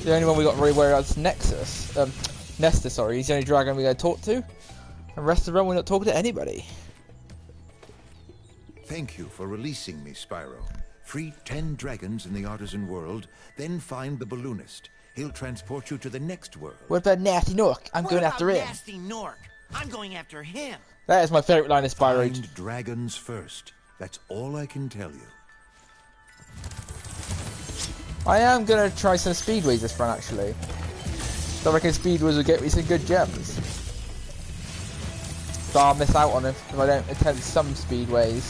The only one we got really worried about is Nexus. Nesta, sorry. He's the only dragon we got to talk to. And the rest of the run, we're not talking to anybody. Thank you for releasing me, Spyro. Free 10 dragons in the Artisan world, then find the balloonist. He'll transport you to the next world. What about Gnasty Gnorc? I'm going after him. Gnasty Gnorc? I'm going after him. That is my favourite line of Spyro. Find dragons first. That's all I can tell you. I am going to try some speedways this run, actually. So I reckon speedways will get me some good gems. So I'll miss out on it if I don't attempt some speedways.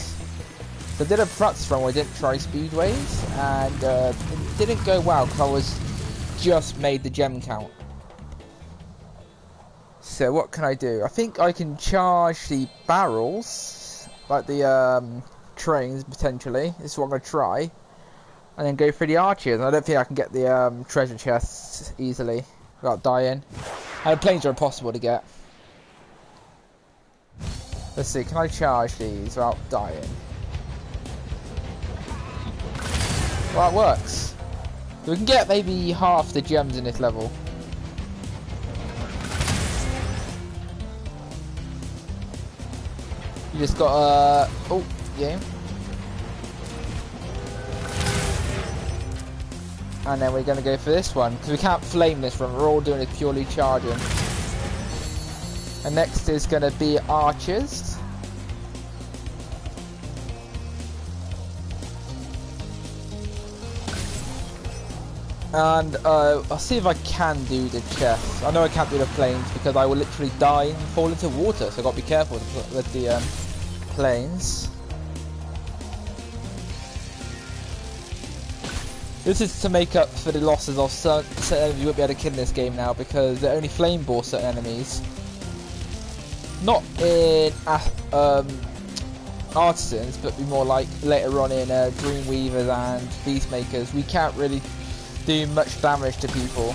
So I did a practice run where I didn't try speedways, and it didn't go well because I was just made the gem count. So what can I do? I think I can charge the barrels, like the trains potentially. This is what I'm going to try. And then go for the archers. I don't think I can get the treasure chests easily without dying. And the planes are impossible to get. Let's see, can I charge these without dying? Well, it works. So we can get maybe half the gems in this level. You just got oh, yeah. And then we're going to go for this one, because we can't flame this one, we're all doing it purely charging. And next is going to be archers. And I'll see if I can do the chest. I know I can't do the planes because I will literally die and fall into water, so I've got to be careful with the planes. This is to make up for the losses of certain enemies you won't be able to kill in this game now because they only flame bore certain enemies. Not in Artisans, but be more like later on in Dreamweavers and Beastmakers. We can't really do much damage to people.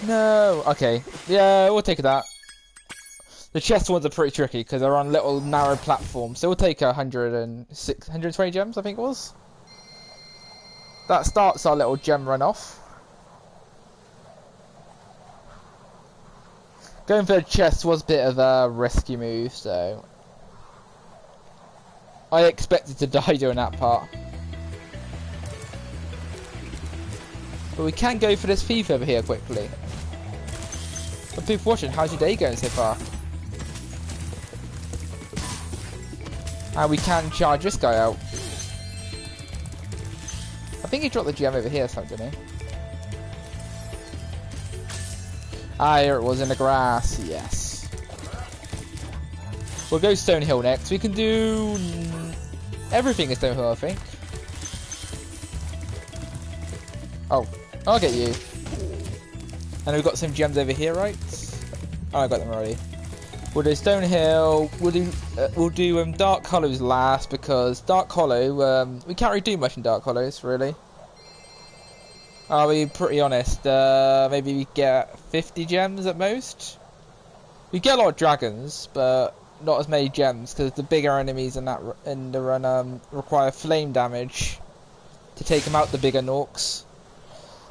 No, okay, yeah, we'll take that. The chest ones are pretty tricky because they're on little narrow platforms, so we'll take 120 gems, I think it was. That starts our little gem run off. Going for the chest was a bit of a risky move, so I expected to die doing that part. But we can go for this thief over here quickly. For people watching, how's your day going so far? And we can charge this guy out. I think he dropped the gem over here, something, didn't he? Ah, here it was in the grass, yes. We'll go Stonehill next. We can do everything in Stonehill, I think. Oh, I'll get you. And we've got some gems over here, right? Oh, I got them already. We'll do Stonehill. We'll do Dark Hollows last because Dark Hollow. We can't really do much in Dark Hollows, really. I'll be pretty honest. Maybe we get 50 gems at most. We get a lot of dragons, but not as many gems because the bigger enemies in the run require flame damage to take them out. The bigger Gnorcs.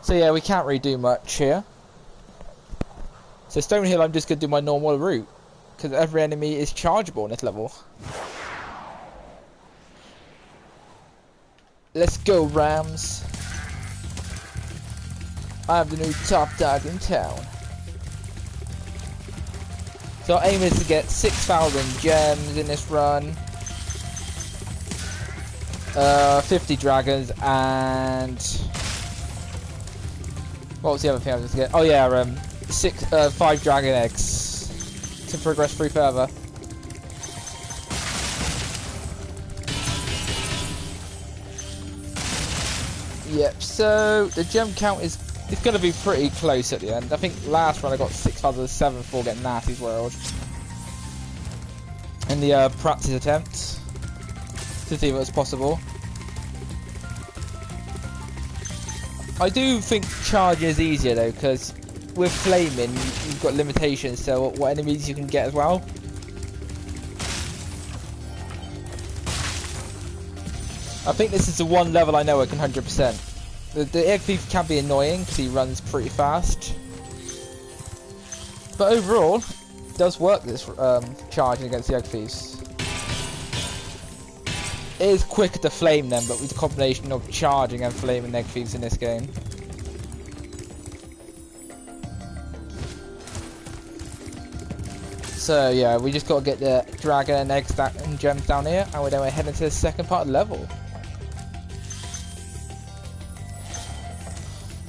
So yeah, we can't really do much here. So Stonehill, I'm just gonna do my normal route because every enemy is chargeable in this level. Let's go, Rams. I'm the new top dog in town. So our aim is to get 6,000 gems in this run. 50 dragons and... what was the other thing I was going to get? Oh yeah, 5 dragon eggs to progress through further. Yep, so the gem count is it's going to be pretty close at the end. I think last run I got 6,007 for getting Gnasty World. In the practice attempt to see if it was possible. I do think charge is easier though, because with flaming you've got limitations to what enemies you can get as well. I think this is the one level I know I can 100%. The egg thief can be annoying because he runs pretty fast. But overall, it does work, this charging against the egg thieves. It is quicker to flame them, but with the combination of charging and flaming egg thieves in this game. So yeah, we just got to get the dragon and eggs and gems down here, and we're then heading to the second part of the level.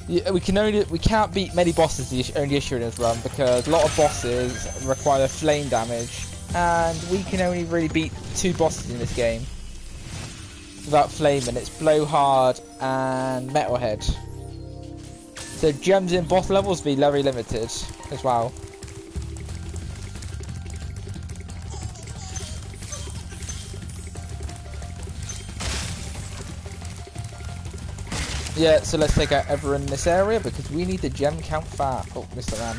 Yeah, we can't beat many bosses. The only issue in this run, because a lot of bosses require flame damage, and we can only really beat 2 bosses in this game without flaming. It's Blowhard and Metalhead. So gems in boss levels be very limited as well. Yeah, so let's take out everyone in this area because we need the gem count fast. Oh, Mr. Man.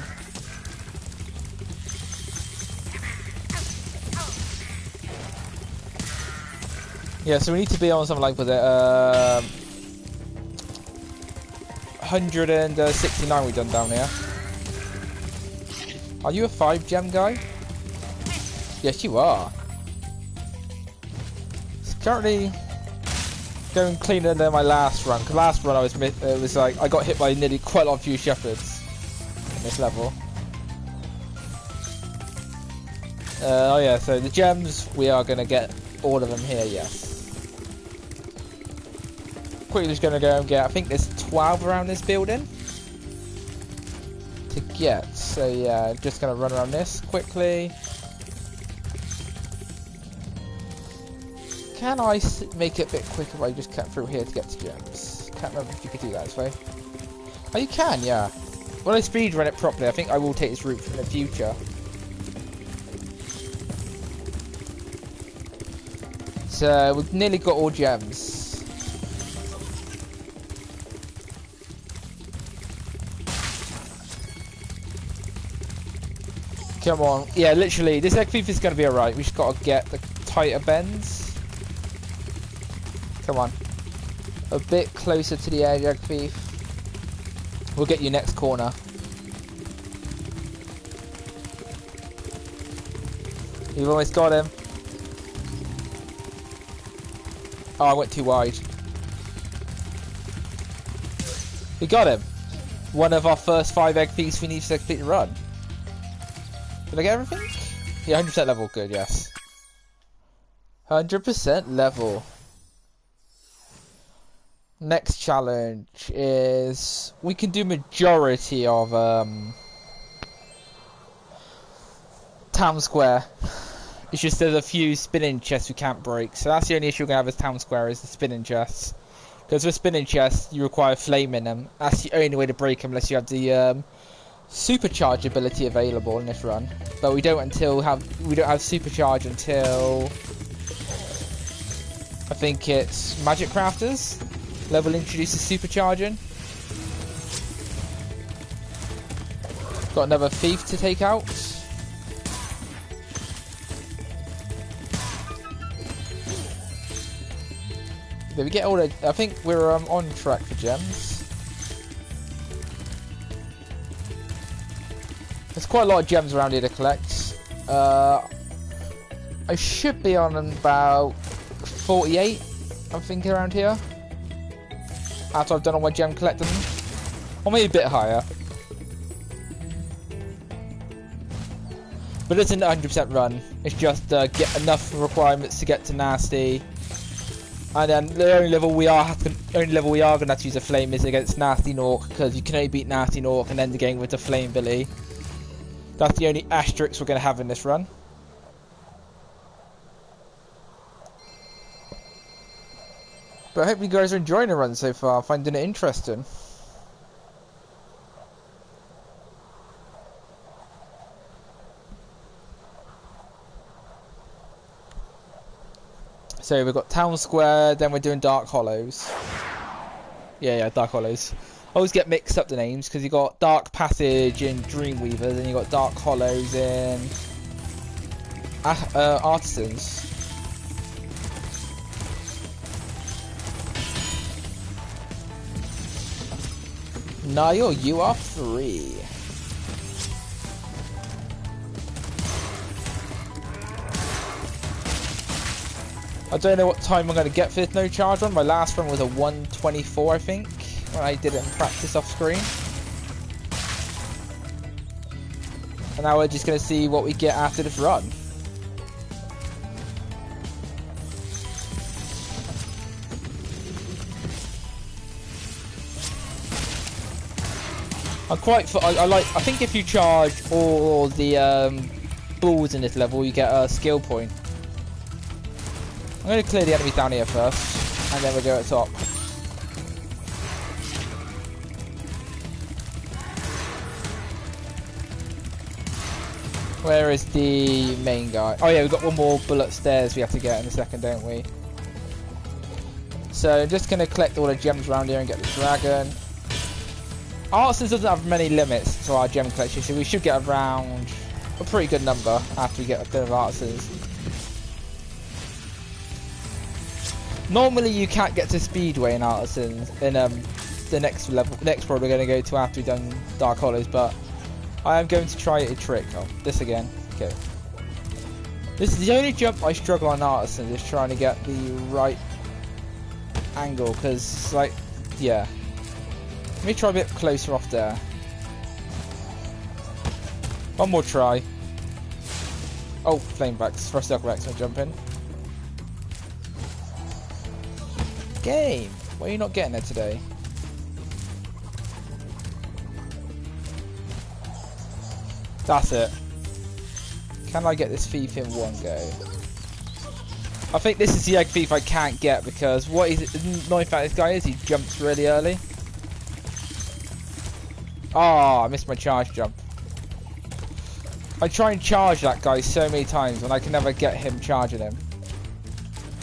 Yeah, so we need to be on something like, was it, 169 we've done down here. Are you a 5 gem guy? Yes, you are. It's currently going cleaner than my last run. Cause last run I was like I got hit by nearly quite a lot of few shepherds in this level. Oh yeah, so the gems we are gonna get all of them here. Yes. Quickly just gonna go and get. I think there's 12 around this building to get. So yeah, just gonna run around this quickly. Can I make it a bit quicker if I just cut through here to get to gems? Can't remember if you could do that this way. Oh, you can, yeah. When I speed run it properly, I think I will take this route in the future. So we've nearly got all gems. Come on. Yeah, literally, this egg thief is going to be alright. We just got to get the tighter bends. Come on. A bit closer to the edge, egg thief. We'll get you next corner. You've almost got him. Oh, I went too wide. We got him. One of our first 5 egg thieves we need to complete the run. Did I get everything? Yeah, 100% level. Good, yes. 100% level. Next challenge is we can do majority of Town Square. It's just there's a few spinning chests we can't break, so that's the only issue we're gonna have with Town Square is the spinning chests. Because with spinning chests you require flame in them. That's the only way to break them unless you have the supercharge ability available in this run. But we don't have supercharge until I think it's Magic Crafters. Level introduces supercharging. Got another thief to take out. Did we get all the? I think we're on track for gems. There's quite a lot of gems around here to collect. I should be on about 48. I'm thinking around here. After I've done all my gem collecting, or maybe a bit higher. But it's an 100% run. It's just get enough requirements to get to Gnasty, and then the only level we are going to have to use a flame is against Gnasty Gnorc, because you can only beat Gnasty Gnorc and end the game with the flame ability. That's the only asterisk we're going to have in this run. But I hope you guys are enjoying the run so far, finding it interesting. So we've got Town Square, then we're doing Dark Hollows. Yeah, Dark Hollows. I always get mixed up the names because you got Dark Passage in Dreamweaver, then you got Dark Hollows in Artisans. Niall, you are free. I don't know what time I'm going to get for this no charge run. My last run was a 1:24, I think, when I did it in practice off screen. And now we're just going to see what we get after this run. I think if you charge all the balls in this level, you get a skill point. I'm going to clear the enemies down here first, and then we'll go at the top. Where is the main guy? Oh yeah, we've got one more bullet stairs we have to get in a second, don't we? So I'm just going to collect all the gems around here and get the dragon. Artisans doesn't have many limits to our gem collection, so we should get around a pretty good number after we get a bit of Artisans. Normally you can't get to Speedway in Artisans in the next world we're going to go to after we've done Dark Hollows, but I am going to try a trick. Oh, this again. Okay. This is the only jump I struggle on Artisans, is trying to get the right angle, because, like, yeah. Let me try a bit closer off there. One more try. Oh, flame backs. For a circle X, I'm jumping. Game! Why are you not getting there today? That's it. Can I get this thief in one go? I think this is the egg thief I can't get because what is it? The annoying fact this guy is, he jumps really early. Oh, I missed my charge jump. I try and charge that guy so many times and I can never get him charging him.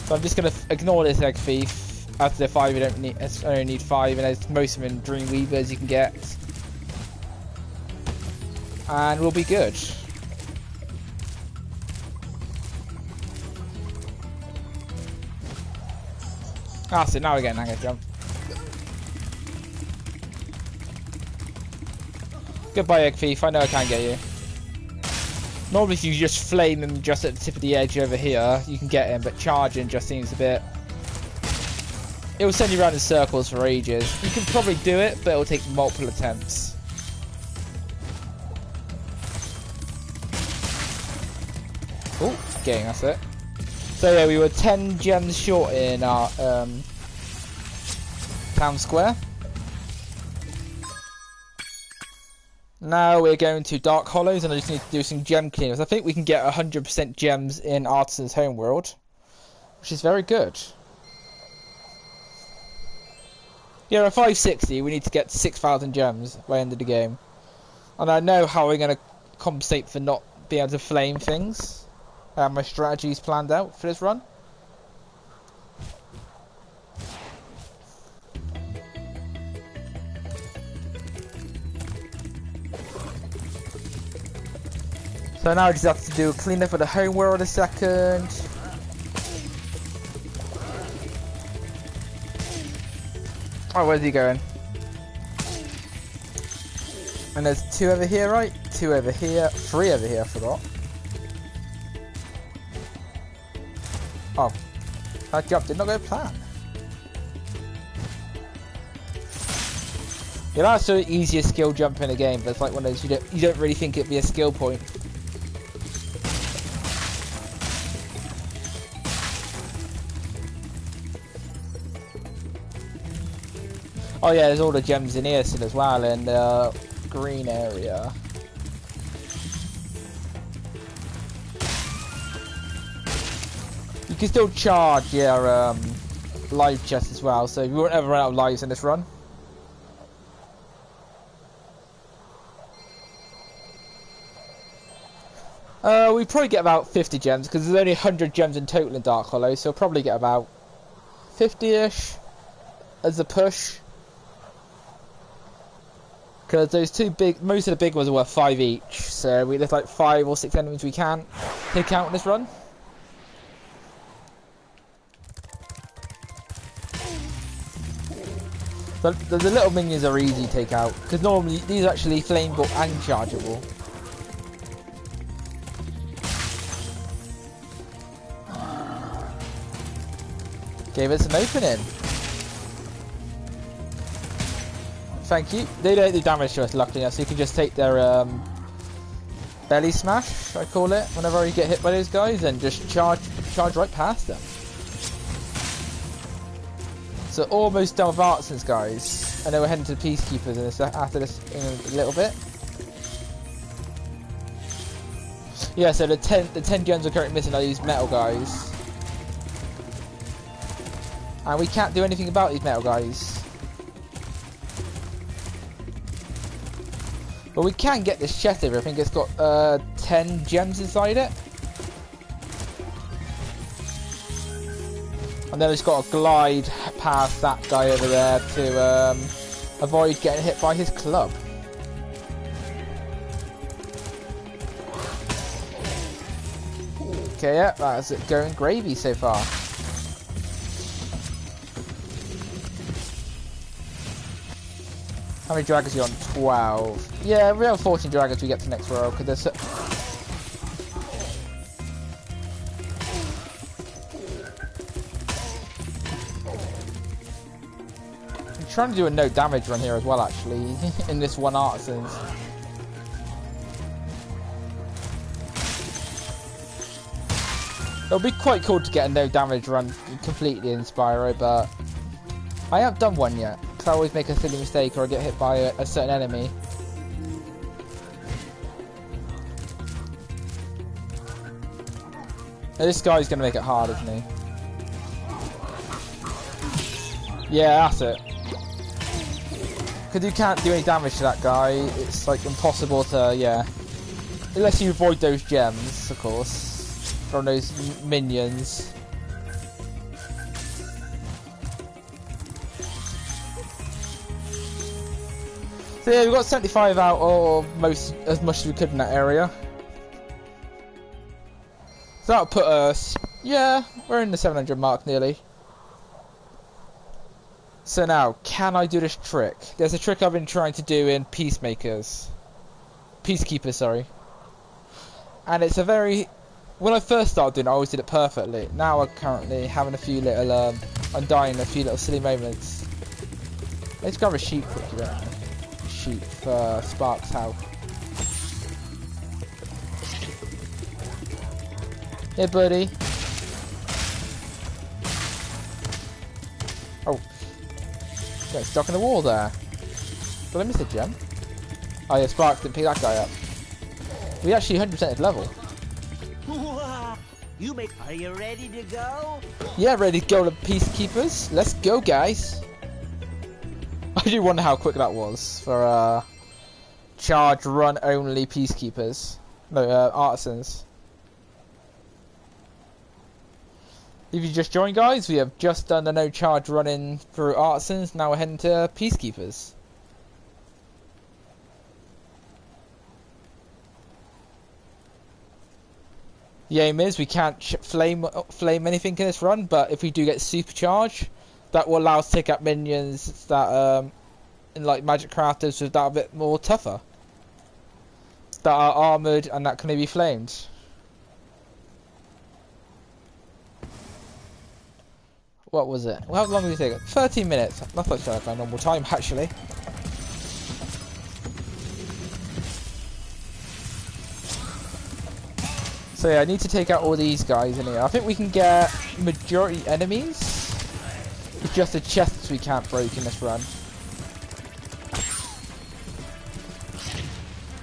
So I'm just going to ignore this egg thief. After the 5 you don't need, I only need 5, and there's most of them in Dreamweavers you can get. And we'll be good. Ah, so now we're getting an angle jump. Goodbye, egg thief. I know I can't get you. Normally if you just flame him just at the tip of the edge over here, you can get him, but charging just seems a bit... It will send you around in circles for ages. You can probably do it, but it will take multiple attempts. Oh, getting that's it. So yeah, we were 10 gems short in our town square. Now we're going to Dark Hollows, and I just need to do some gem cleanups. I think we can get 100% gems in Artisans Homeworld, which is very good. Yeah, at 560, we need to get 6,000 gems by the end of the game. And I know how we're going to compensate for not being able to flame things. My strategy's planned out for this run. So now I just have to do a cleanup of the homeworld a second. Oh, where's he going? And there's 2 over here, right? 2 over here, 3 over here, I forgot. Oh, that jump did not go to plan. Yeah, that's the easiest skill jump in the game, but it's like one of those you don't really think it'd be a skill point. Oh yeah, there's all the gems in here still as well, in the green area. You can still charge your live chest as well, so you won't ever run out of lives in this run. We probably get about 50 gems, because there's only 100 gems in total in Dark Hollow, so we'll probably get about 50-ish as a push. Because those 2 big, most of the big ones are worth 5 each, so there's like 5 or 6 enemies we can take out in this run. The little minions are easy to take out, because normally these are actually flammable and chargeable. Gave us an opening. Thank you. They don't do damage to us, luckily enough, so you can just take their belly smash, I call it, whenever you get hit by those guys, and just charge right past them. So almost done with Artisans, guys. And then we're heading to the Peacekeepers after this in a little bit. Yeah, so the 10 gems are currently missing are these metal guys. And we can't do anything about these metal guys. But we can get this chest over. I think it's got 10 gems inside it. And then it's got to glide past that guy over there to avoid getting hit by his club. Okay, yeah, that's it going gravy so far. How many dragons are you on? 12. Yeah, we have 14 dragons we get to the next world, because there's... I'm trying to do a no damage run here as well, actually, in this one Artisans. It would be quite cool to get a no damage run completely in Spyro, but I haven't done one yet. I always make a silly mistake or I get hit by a certain enemy. Now this guy's going to make it hard, isn't he? Yeah, that's it. Because you can't do any damage to that guy, it's like impossible to, yeah. Unless you avoid those gems, of course, from those minions. So yeah, we got 75 out, or as much as we could in that area. So that'll put us, yeah, we're in the 700 mark nearly. So now, can I do this trick? There's a trick I've been trying to do in Peacekeepers, sorry. And it's a very, when I first started doing it, I always did it perfectly. Now I'm currently having a few little, I'm dying a few little silly moments. Let's grab a sheep quickly, don't we? Sheep for Spark's health. Hey, buddy. Oh, got stuck in the wall there. Did I miss a gem? Oh yeah, Spark didn't pick that guy up. We actually 100% his level. Are you ready to go? Yeah, ready to go to Peacekeepers. Let's go, guys. I do wonder how quick that was for charge run only Peacekeepers. No, Artisans. If you just joined, guys, we have just done the no charge running through Artisans. Now we're heading to Peacekeepers. The aim is we can't flame anything in this run, but if we do get supercharge, that will allow us to take out minions that in like magic crafters that are a bit more tougher, that are armoured and that can be flamed. What was it? How long did it take? 13 minutes. That's like our normal time, actually. So yeah, I need to take out all these guys in here. I think we can get majority enemies. It's just the chests we can't break in this run.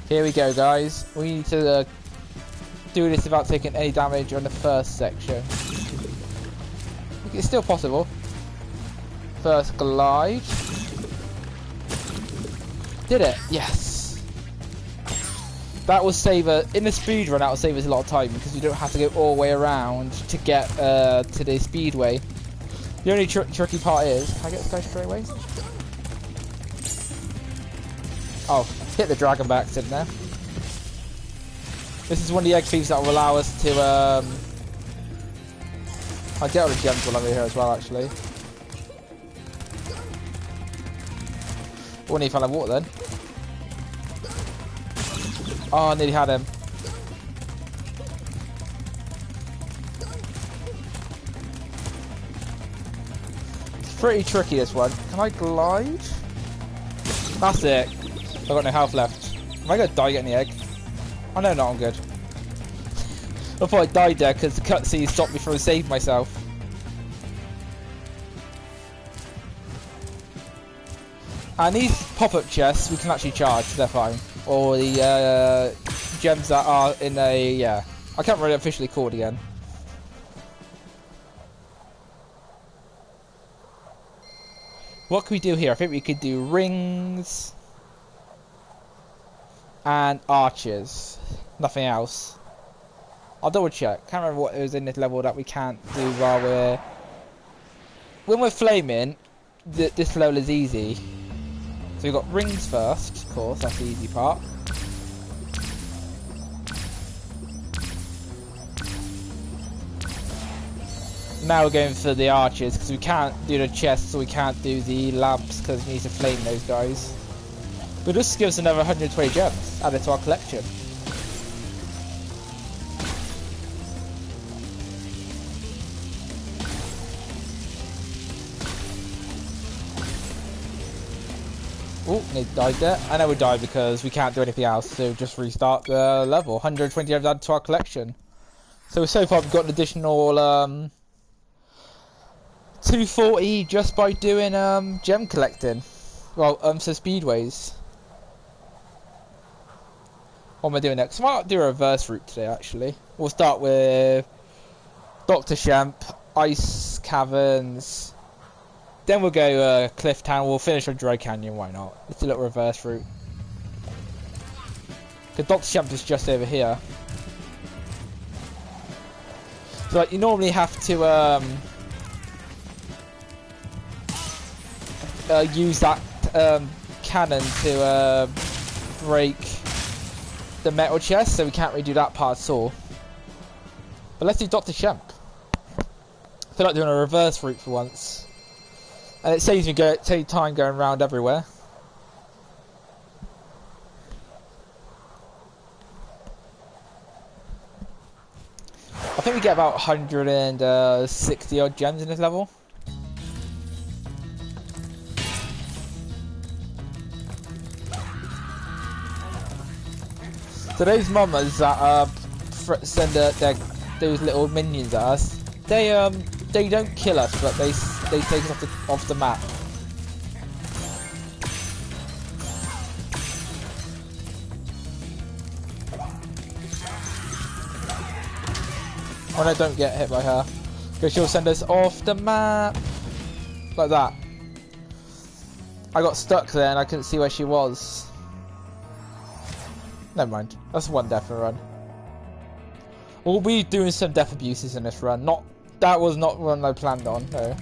Here we go, guys. We need to do this without taking any damage on the first section. It's still possible. First glide. Did it? Yes. That will save us, in the speed run, that will save us a lot of time because we don't have to go all the way around to get to the speedway. The only tricky part is, can I get this guy straight away? Oh, hit the dragon back, didn't there? This is one of the egg thieves that will allow us to, I'll get all the gems while I'm here as well, actually. Oh, he fell in water then. Oh, I nearly had him. It's pretty tricky, this one. Can I glide? That's it. I've got no health left. Am I going to die getting the egg? Oh no, no, I'm good. I thought I died there because the cutscene stopped me from saving myself. And these pop-up chests we can actually charge, they're fine. Or the gems that are in a, yeah. I can't really officially call it again. What can we do here? I think we could do rings and arches. Nothing else. I'll double check. Can't remember what it was in this level that we can't do while we're... When we're flaming, this level is easy. So we've got rings first, of course, that's the easy part. Now we're going for the arches, because we can't do the chests, or we can't do the lamps, because we need to flame those guys. But this gives us another 120 gems added to our collection. Oh, they died there. I know we died because we can't do anything else, so just restart the level. 120 gems added to our collection. So far we've got an additional 240 just by doing gem collecting. Well, so speedways. What am I doing next? I might do a reverse route today, actually. We'll start with Dr. Shemp, Ice Caverns. Then we'll go Cliff Town. We'll finish on Dry Canyon. Why not? It's a little reverse route. Because Dr. Shemp is just over here. So like, you normally have to use that cannon to break the metal chest, so we can't really do that part at all. But let's do Dr. Shemp. I feel like doing a reverse route for once. And it saves me time going around everywhere. I think we get about 160 odd gems in this level. So those mamas that send those little minions at us, they don't kill us, but they take us off the map. Oh no, don't get hit by her, because she'll send us off the map like that. I got stuck there and I couldn't see where she was. Never mind, that's one death run. We'll be doing some death abuses in this run. That was not one I planned on, no.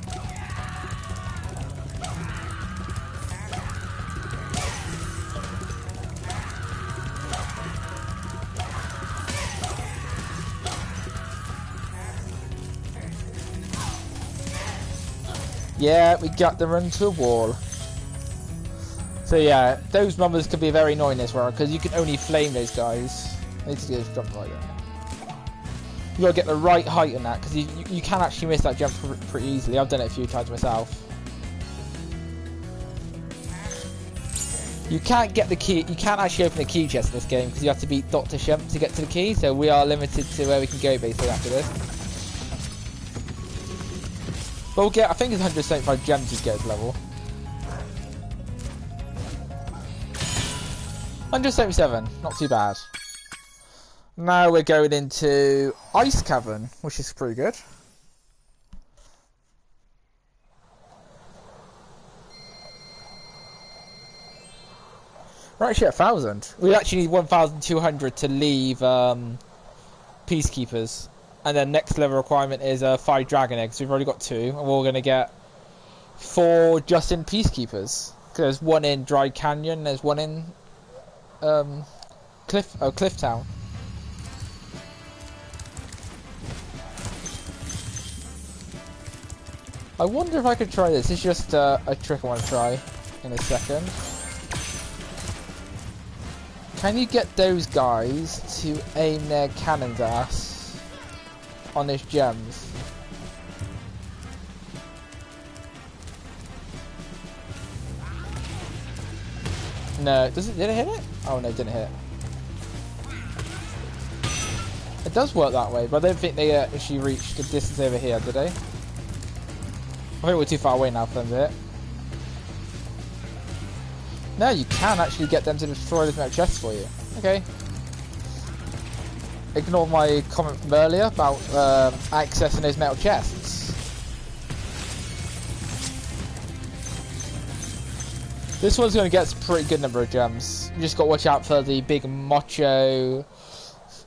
Yeah, we got them into a wall. So yeah, those numbers can be very annoying this round because you can only flame those guys. I need to do this jump right there. You gotta get the right height on that because you can actually miss that jump pretty easily. I've done it a few times myself. You can't get the key. You can't actually open the key chest in this game because you have to beat Dr. Shemp to get to the key. So we are limited to where we can go basically after this. But we'll get. I think it's 175 gems to get this level. 177, not too bad. Now we're going into Ice Cavern, which is pretty good. We're actually at 1,000. We actually need 1,200 to leave Peacekeepers. And then next level requirement is 5 Dragon Eggs. We've already got 2, and we're going to get 4 just in Peacekeepers. There's 1 in Dry Canyon, there's 1 in Cliff Town. I wonder if I could try this. It's just a trick I want to try in a second. Can you get those guys to aim their cannons at us on these gems? No, did it hit it? Oh no, it didn't hit. It does work that way, but I don't think they actually reached the distance over here, did they? I think we're too far away now for them to hit. No, you can actually get them to destroy this metal chest for you. Okay. Ignore my comment from earlier about accessing those metal chests. This one's going to get a pretty good number of gems. You just got to watch out for the big macho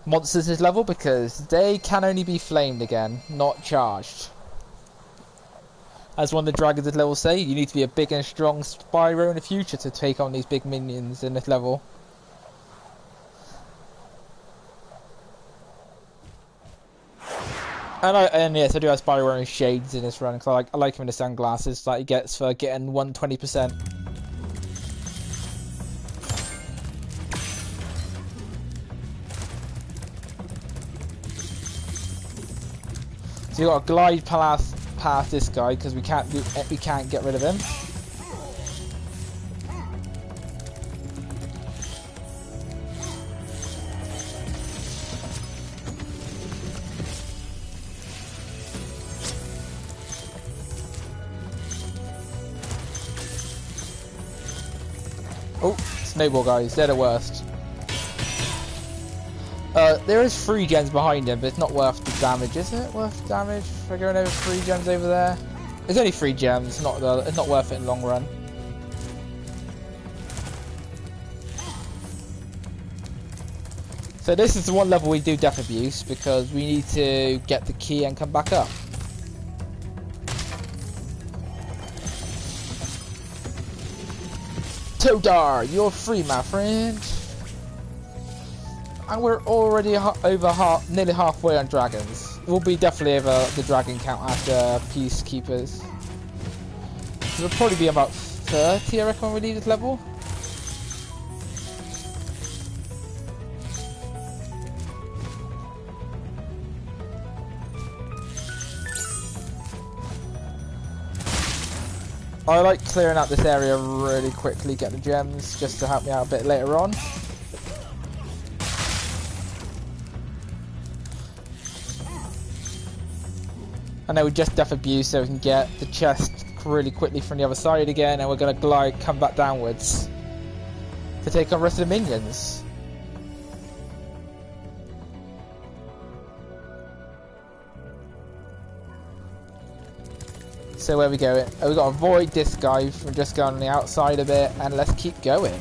monsters this level because they can only be flamed again, not charged. As one of the dragons this level say, you need to be a big and strong Spyro in the future to take on these big minions in this level. And yes, I do have Spyro wearing shades in this run because I like him in the sunglasses that he gets for getting 120%. So you got to glide past this guy because we can't get rid of him. Oh, snowball guys, they're the worst. There is 3 gems behind him, but it's not worth the damage, is it? Worth the damage for going over 3 gems over there? It's only 3 gems, it's not worth it in the long run. So this is the one level we do death abuse because we need to get the key and come back up. Todar, you're free, my friend. And we're already nearly halfway on dragons. We'll be definitely over the dragon count after peacekeepers. It'll probably be about 30, I reckon, when we leave this level. I like clearing out this area really quickly, get the gems, just to help me out a bit later on. And then we just death abuse so we can get the chest really quickly from the other side again, and we're going to come back downwards to take on the rest of the minions. So where we go? We've got to avoid this guy from just going on the outside a bit, and let's keep going.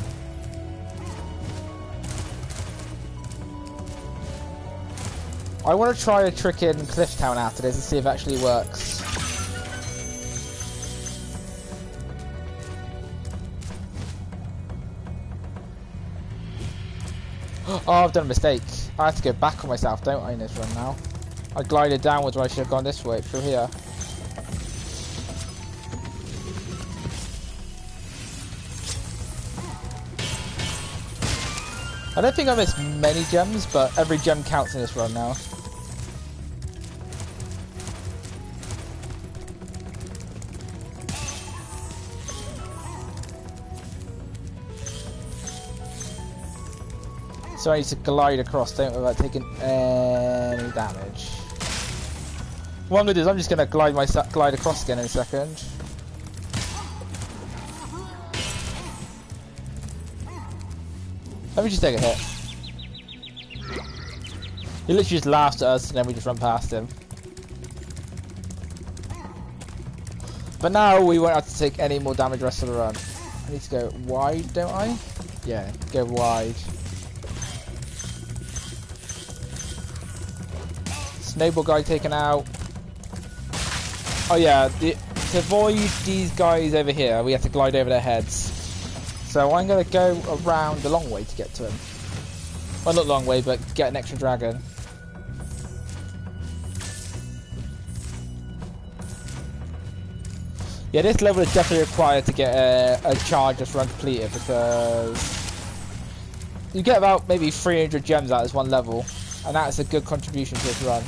I want to try a trick in Clifftown after this and see if it actually works. Oh, I've done a mistake. I have to go back on myself, don't I, in this run now? I glided downwards when I should have gone this way, through here. I don't think I missed many gems, but every gem counts in this run now. So I need to glide across, don't we, without taking any damage. What I'm going to do is I'm just going to glide across again in a second. Let me just take a hit. He literally just laughs at us and then we just run past him. But now we won't have to take any more damage the rest of the run. I need to go wide, don't I? Yeah, go wide. Snowball guy taken out. Oh yeah, to avoid these guys over here, we have to glide over their heads. So I'm going to go around the long way to get to him. Well, not long way, but get an extra dragon. Yeah, this level is definitely required to get a charge just run completed because You get about maybe 300 gems out of this one level, and that's a good contribution to this run.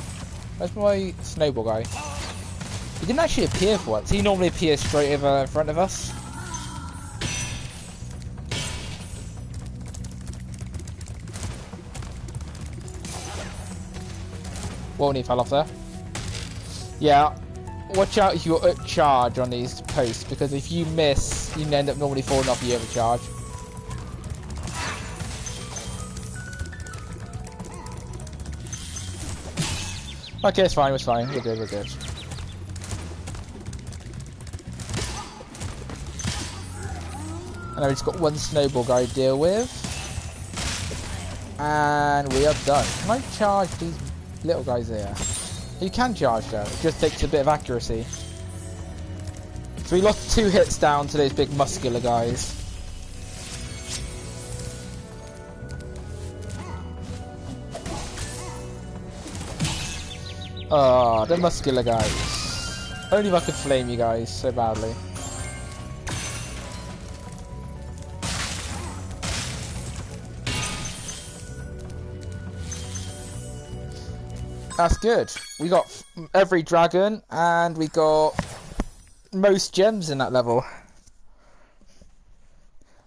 Where's my snowball guy? He didn't actually appear for once. He normally appears straight over in front of us. Whoa, he fell off there. Yeah, watch out if you're at charge on these posts, because if you miss, you end up normally falling off the overcharge. Okay, it's fine, it's fine. We're good, we're good. And now we've just got one snowball guy to deal with. And we are done. Can I charge these little guys here? You can charge them, it just takes a bit of accuracy. So we lost 2 hits down to those big muscular guys. Oh, the muscular guys. Only if I could flame you guys so badly. That's good. We got every dragon and we got most gems in that level.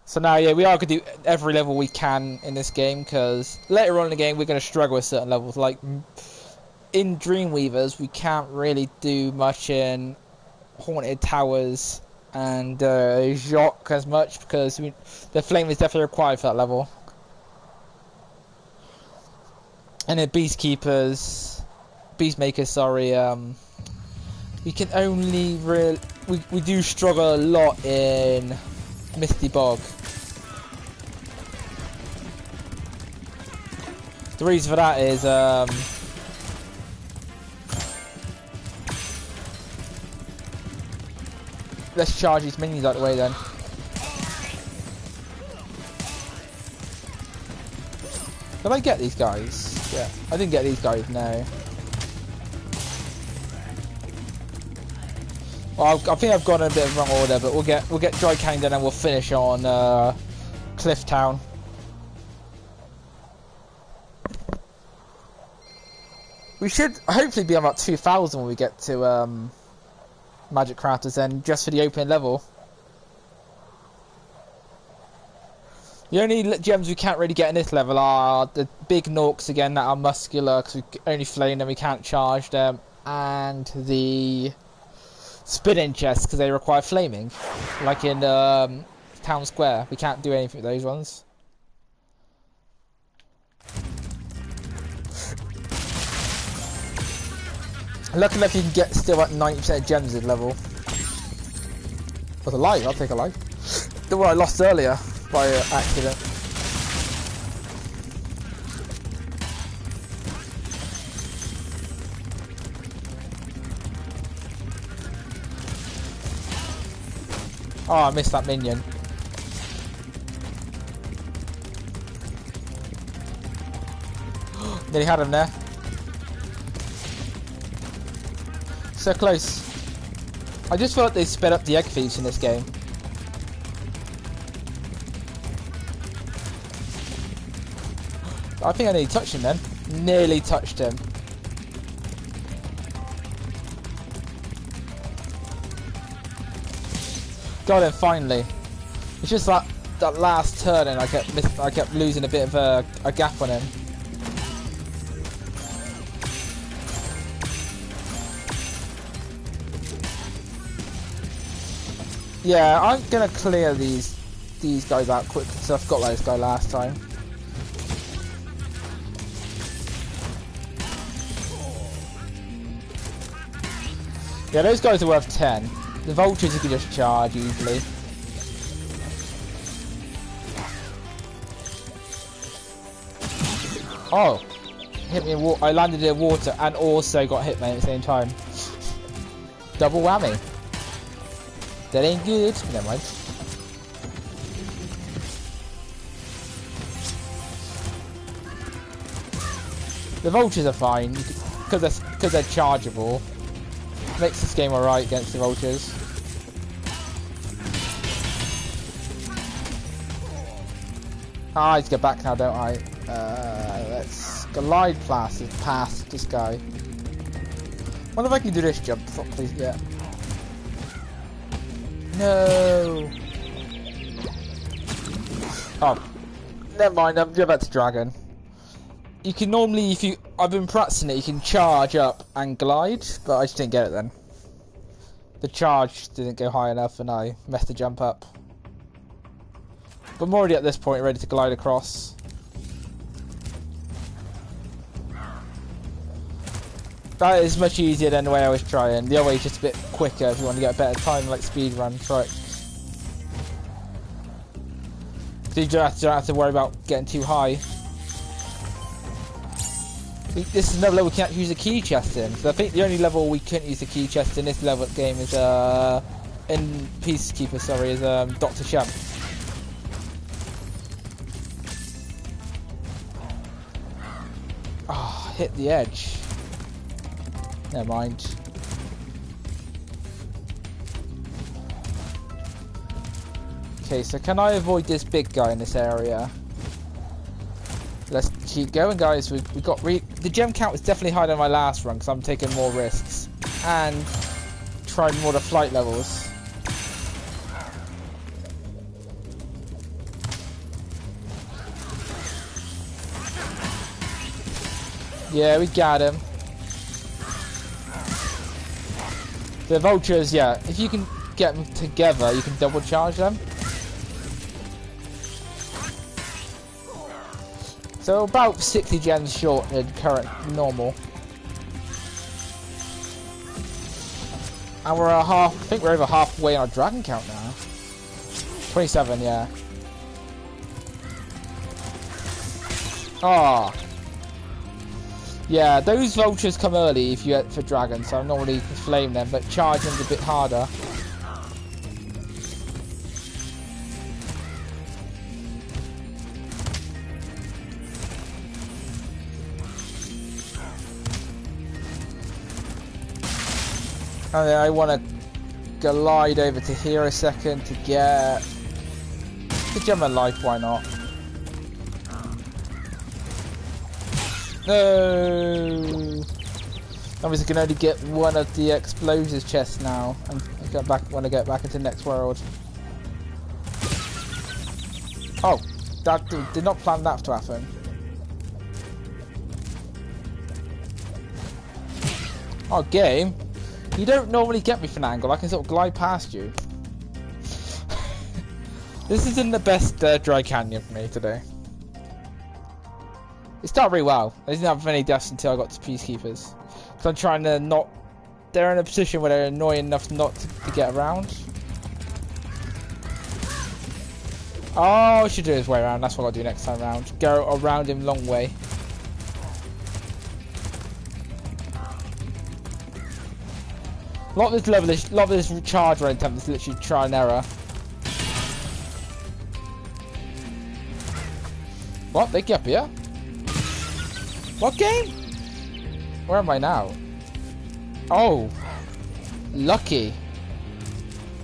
So now, yeah, we are going to do every level we can in this game, because later on in the game we're going to struggle with certain levels. Like in Dreamweavers, we can't really do much in Haunted Towers and Jacques as much, because the flame is definitely required for that level. And in Beastmakers, sorry, we can only we do struggle a lot in Misty Bog. The reason for that is let's charge these minions out of the way then. Did I get these guys? Yeah, I didn't get these guys, no. Well, I think I've gone in a bit of wrong order, but we'll get Dry Canyon done and we'll finish on Cliff Town. We should hopefully be on about 2,000 when we get to Magic Crafters then, just for the opening level. The only gems we can't really get in this level are the big Gnorcs again that are muscular, because we only flame them, we can't charge them, and the spinning chests because they require flaming, like in Town Square. We can't do anything with those ones. Lucky enough you can get still at 90% gems in level. What's a life? I'll take a life. The one I lost earlier by accident. Oh, I missed that minion. Nearly had him there. So close. I just feel like they sped up the egg thieves in this game. I think I nearly touched him then. Nearly touched him. Got him finally. It's just that last turn and I kept losing a bit of a gap on him. Yeah, I'm gonna clear these guys out quick because I forgot this guy last time. Yeah, those guys are worth 10. The vultures you can just charge easily. Oh, hit me in water. I landed in water and also got hit at the same time. Double whammy. That ain't good. Never mind. The vultures are fine because they're chargeable. Makes this game alright against the vultures. I need to get back now, don't I? Let's glide past this guy. Wonder if I can do this jump properly yet. No. Oh, never mind. I'm going back to dragon. You can normally, I've been practicing it. You can charge up and glide, but I just didn't get it then. The charge didn't go high enough, and I messed the jump up. But I'm already at this point, ready to glide across. That is much easier than the way I was trying. The other way is just a bit quicker if you want to get a better time, like speed run. Try it. So you don't have to worry about getting too high. This is another level we can't use a key chest in. So I think the only level we couldn't use a key chest in this level game is in Peacekeeper, sorry, is Dr. Shemp. Oh, hit the edge. Never mind. Okay, so can I avoid this big guy in this area? Let's keep going, guys. We got the gem count was definitely higher than my last run because I'm taking more risks and trying more the flight levels. Yeah, we got him. The vultures, yeah. If you can get them together, you can double charge them. So about 60 gems short in current normal. And we're I think we're over halfway on our dragon count now. 27, yeah. Ah. Yeah, those vultures come early if you hit for dragons, so I normally flame them, but charge them's a bit harder. And then I want to glide over to here a second to get the gem of life, why not? No! Obviously, I can only get one of the explosives chests now, and I want to get back into the next world. Oh, that did not plan that to happen. Oh, game. You don't normally get me from an angle. I can sort of glide past you. This isn't the best dry canyon for me today. It started really well. I didn't have any deaths until I got to Peacekeepers. So I'm trying to not... They're in a position where they're annoying enough not to get around. Oh, I should do his way around. That's what I'll do next time round. Go around him long way. A lot of this charge run attempt is literally trial and error. What? They get up here? What game? Where am I now? Oh, lucky.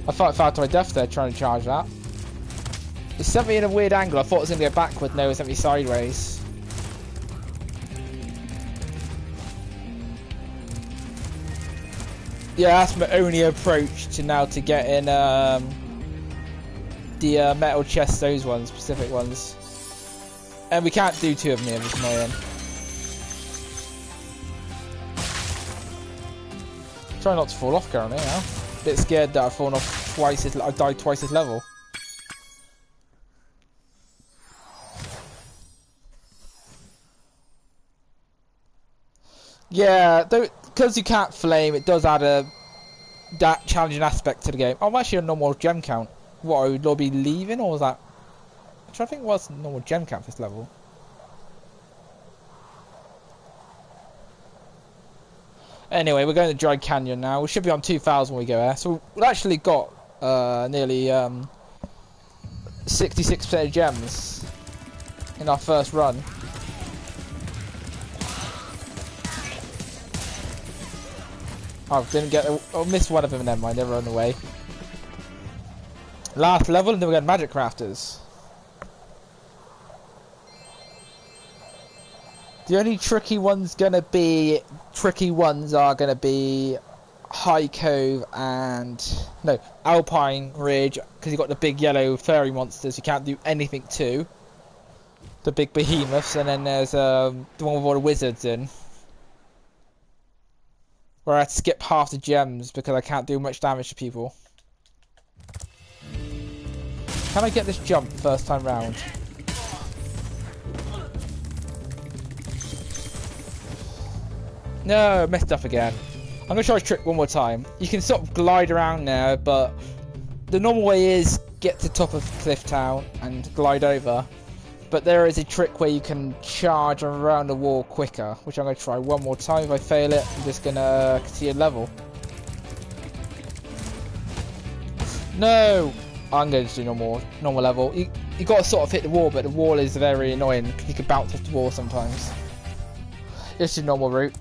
I thought I fell to my death there trying to charge that. It sent me in a weird angle. I thought it was going to go backward. No, it sent me sideways. Yeah, that's my only approach to now to get in the metal chests, those ones, specific ones. And we can't do two of them, it's annoying. Try not to fall off currently now. Bit scared that I've fallen off twice, I've died twice this level. Yeah, because you can't flame, it does add that challenging aspect to the game. I'm actually a normal gem count. What, I would be leaving, or was that... I'm trying to think what's normal gem count for this level. Anyway, we're going to Dry Canyon now. We should be on 2,000 when we go there. So we've actually got nearly 66% of gems in our first run. Oh, didn't get. Oh, missed one of them. Never mind. They run away. Last level, and then we got magic crafters. The only tricky ones are gonna be High Cove and Alpine Ridge, because you've got the big yellow fairy monsters you can't do anything to. The big behemoths, and then there's the one with all the wizards in, where I had to skip half the gems because I can't do much damage to people. Can I get this jump first time round? No, messed up again. I'm going to try this trick one more time. You can sort of glide around now, but the normal way is get to top of Cliff Town and glide over. But there is a trick where you can charge around the wall quicker, which I'm going to try one more time. If I fail it, I'm just going to see a level. No! I'm going to do normal level. You got to sort of hit the wall, but the wall is very annoying because you can bounce off the wall sometimes. It's the normal route.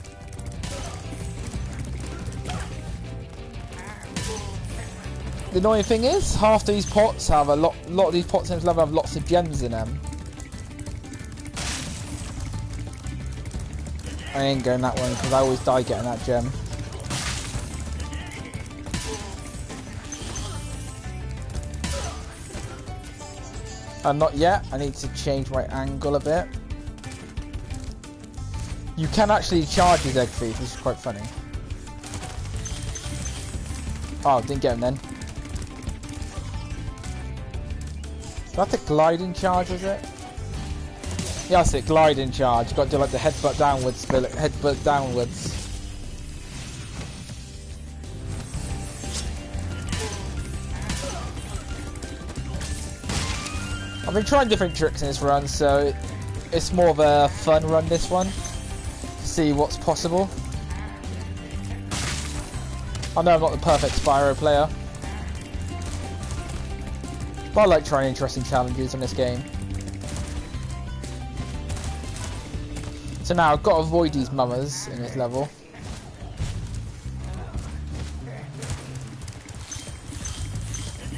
The annoying thing is, half these pots have a lot of these pots in this level have lots of gems in them. I ain't going that one because I always die getting that gem. Not yet. I need to change my angle a bit. You can actually charge his egg thief, which is quite funny. Oh, didn't get him then. That's a gliding charge, was it? Yeah, that's it, gliding charge. You've got to do like the headbutt downwards, headbutt downwards. I've been trying different tricks in this run, so it's more of a fun run, this one. See what's possible. I know I'm not the perfect Spyro player, but I like trying interesting challenges in this game. So now I've got to avoid these mummers in this level.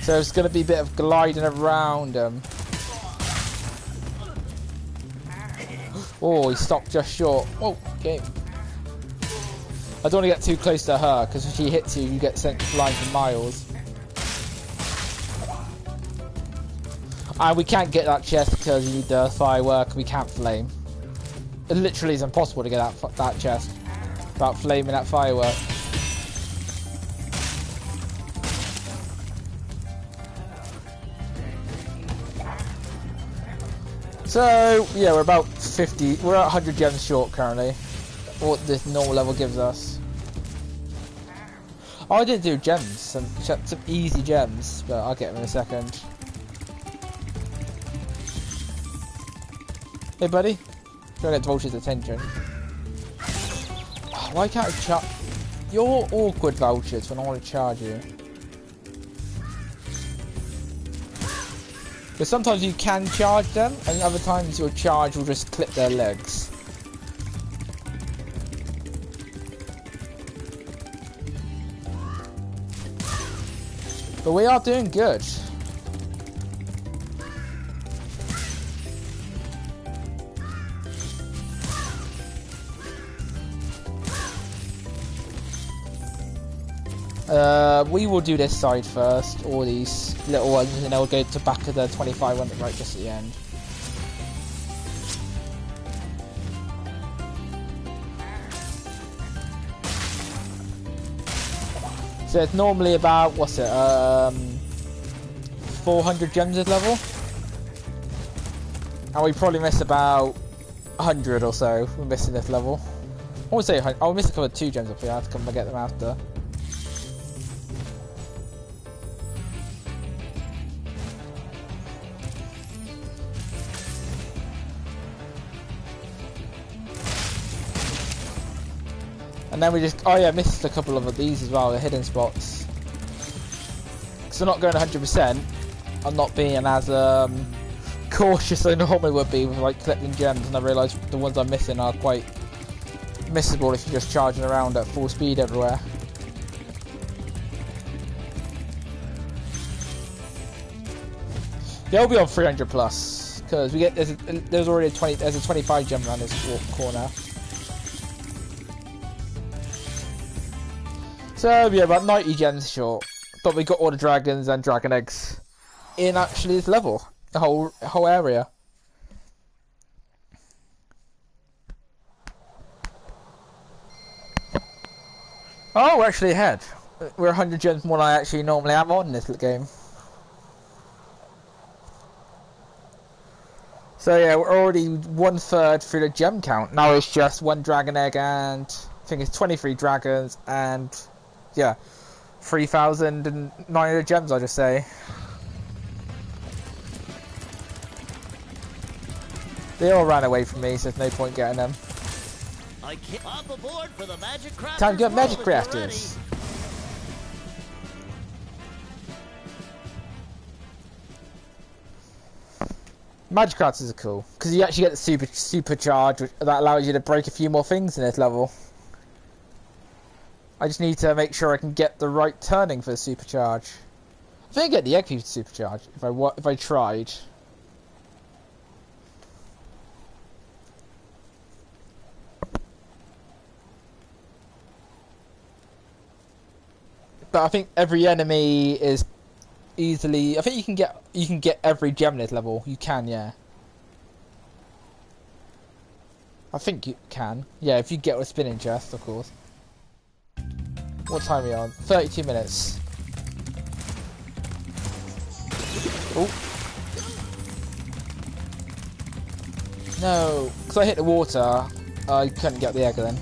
So it's going to be a bit of gliding around them. Oh, he stopped just short. Oh, okay. I don't want to get too close to her, because if she hits you, you get sent flying for miles. And we can't get that chest because you need the firework, we can't flame. It literally is impossible to get that chest without flaming that firework. So, yeah, we're about 50, we're at 100 gems short currently. What this normal level gives us. Oh, I did do gems, some easy gems, but I'll get them in a second. Hey buddy, trying to get Vulture's attention. Why can't I charge? You're awkward, Vultures, when I want to charge you. But sometimes you can charge them, and other times your charge will just clip their legs. But we are doing good. We will do this side first, all these little ones, and then we'll go to back of the 25 one right just at the end. So it's normally about, what's it, 400 gems this level. And we probably miss about 100 or so, we're missing this level. I won't say 100, I'll miss a couple of 2 gems up here, I have to come and get them after. And then we just, oh yeah, missed a couple of these as well, the hidden spots. Because I'm not going 100%, I'm not being as cautious as I normally would be with like collecting gems, and I realised the ones I'm missing are quite missable if you're just charging around at full speed everywhere. Yeah, we'll be on 300 plus, because we get there's already there's a 25 gem around this corner. So yeah, about 90 gems short, but we got all the dragons and dragon eggs in actually this level, the whole area. Oh, we're actually ahead. We're 100 gems more than I actually normally am on this game. So yeah, we're already 1/3 through the gem count. Now it's just 1 dragon egg and I think it's 23 dragons and yeah, 3,900 gems, I'll just say. They all ran away from me, so there's no point getting them. I can't hop aboard for the magic crafters. Time to get magic world if you're crafters. Magic crafters are cool because you actually get the supercharge that allows you to break a few more things in this level. I just need to make sure I can get the right turning for the supercharge. I think I get the egg piece supercharge if I tried. But I think every enemy is easily. I think you can get every gem in this level. You can, yeah. I think you can. Yeah, if you get a spinning chest, of course. What time are we on? 32 minutes. Oh. No, because I hit the water, I couldn't get the egg then.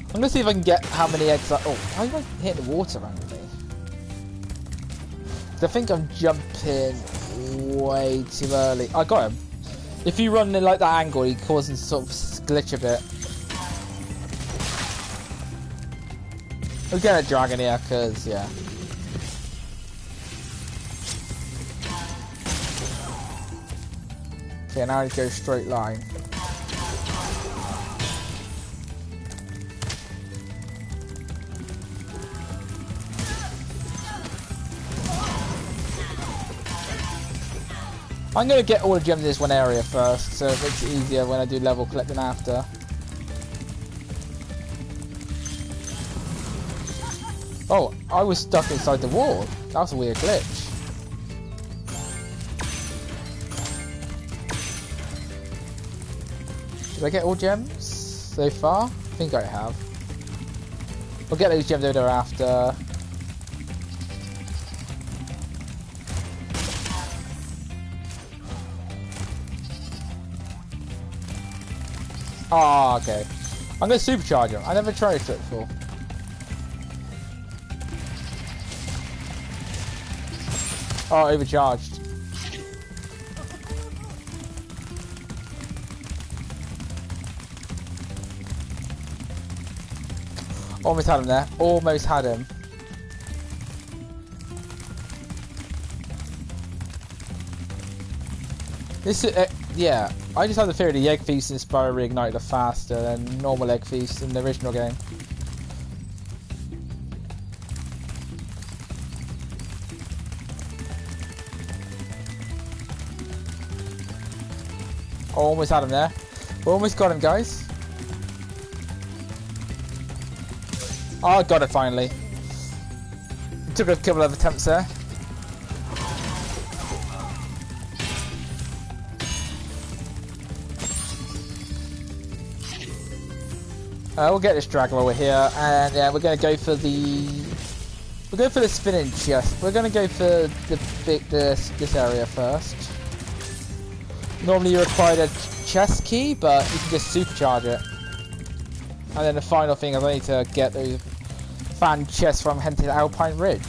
I'm gonna see if I can get how many eggs I... Oh, how do I hit the water randomly? I think I'm jumping way too early. I got him. If you run in like that angle, he causes sort of glitch a bit. We'll get a dragon here, because, yeah. Okay, now I go straight line. I'm going to get all the gems in this one area first, so it makes it easier when I do level collecting after. Oh, I was stuck inside the wall. That was a weird glitch. Did I get all gems so far? I think I have. We'll get those gems over there after. Oh, okay. I'm going to supercharge him. I never tried it before. Oh, overcharged. Almost had him there. Almost had him. This is, yeah. I just have the theory the egg feast in Spyro Reignited are faster than normal egg feast in the original game. Almost had him there. We almost got him, guys. Oh, I got it finally. It took a couple of attempts there. We'll get this dragon while we're here, and yeah, we're going to go for the. We'll go for the spinning chest. We're going to go for this area first. Normally you require a chest key, but you can just supercharge it. And then the final thing is I need to get those fan chests from Hented Alpine Ridge.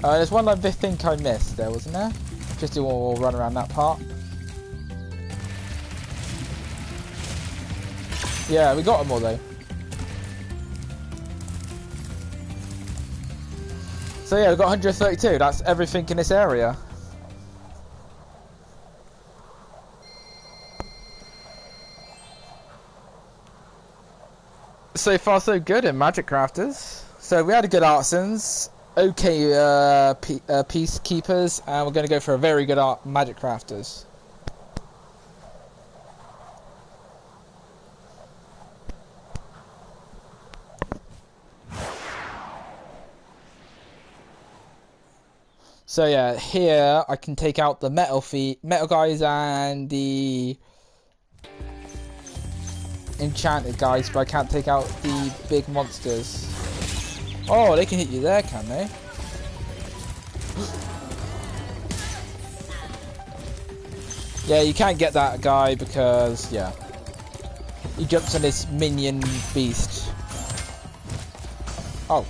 There's one I think I missed there, wasn't there? Just do a run around that part. Yeah, we got them all though. So yeah, we've got 132. That's everything in this area. so far so good in Magic Crafters. So we had a good Artisans, okay Peacekeepers, and we're going to go for a very good Magic Crafters. So yeah, here I can take out the metal guys and the enchanted guys, but I can't take out the big monsters. Oh, they can hit you there, can they? Yeah, you can't get that guy because, yeah, he jumps on this minion beast. Oh.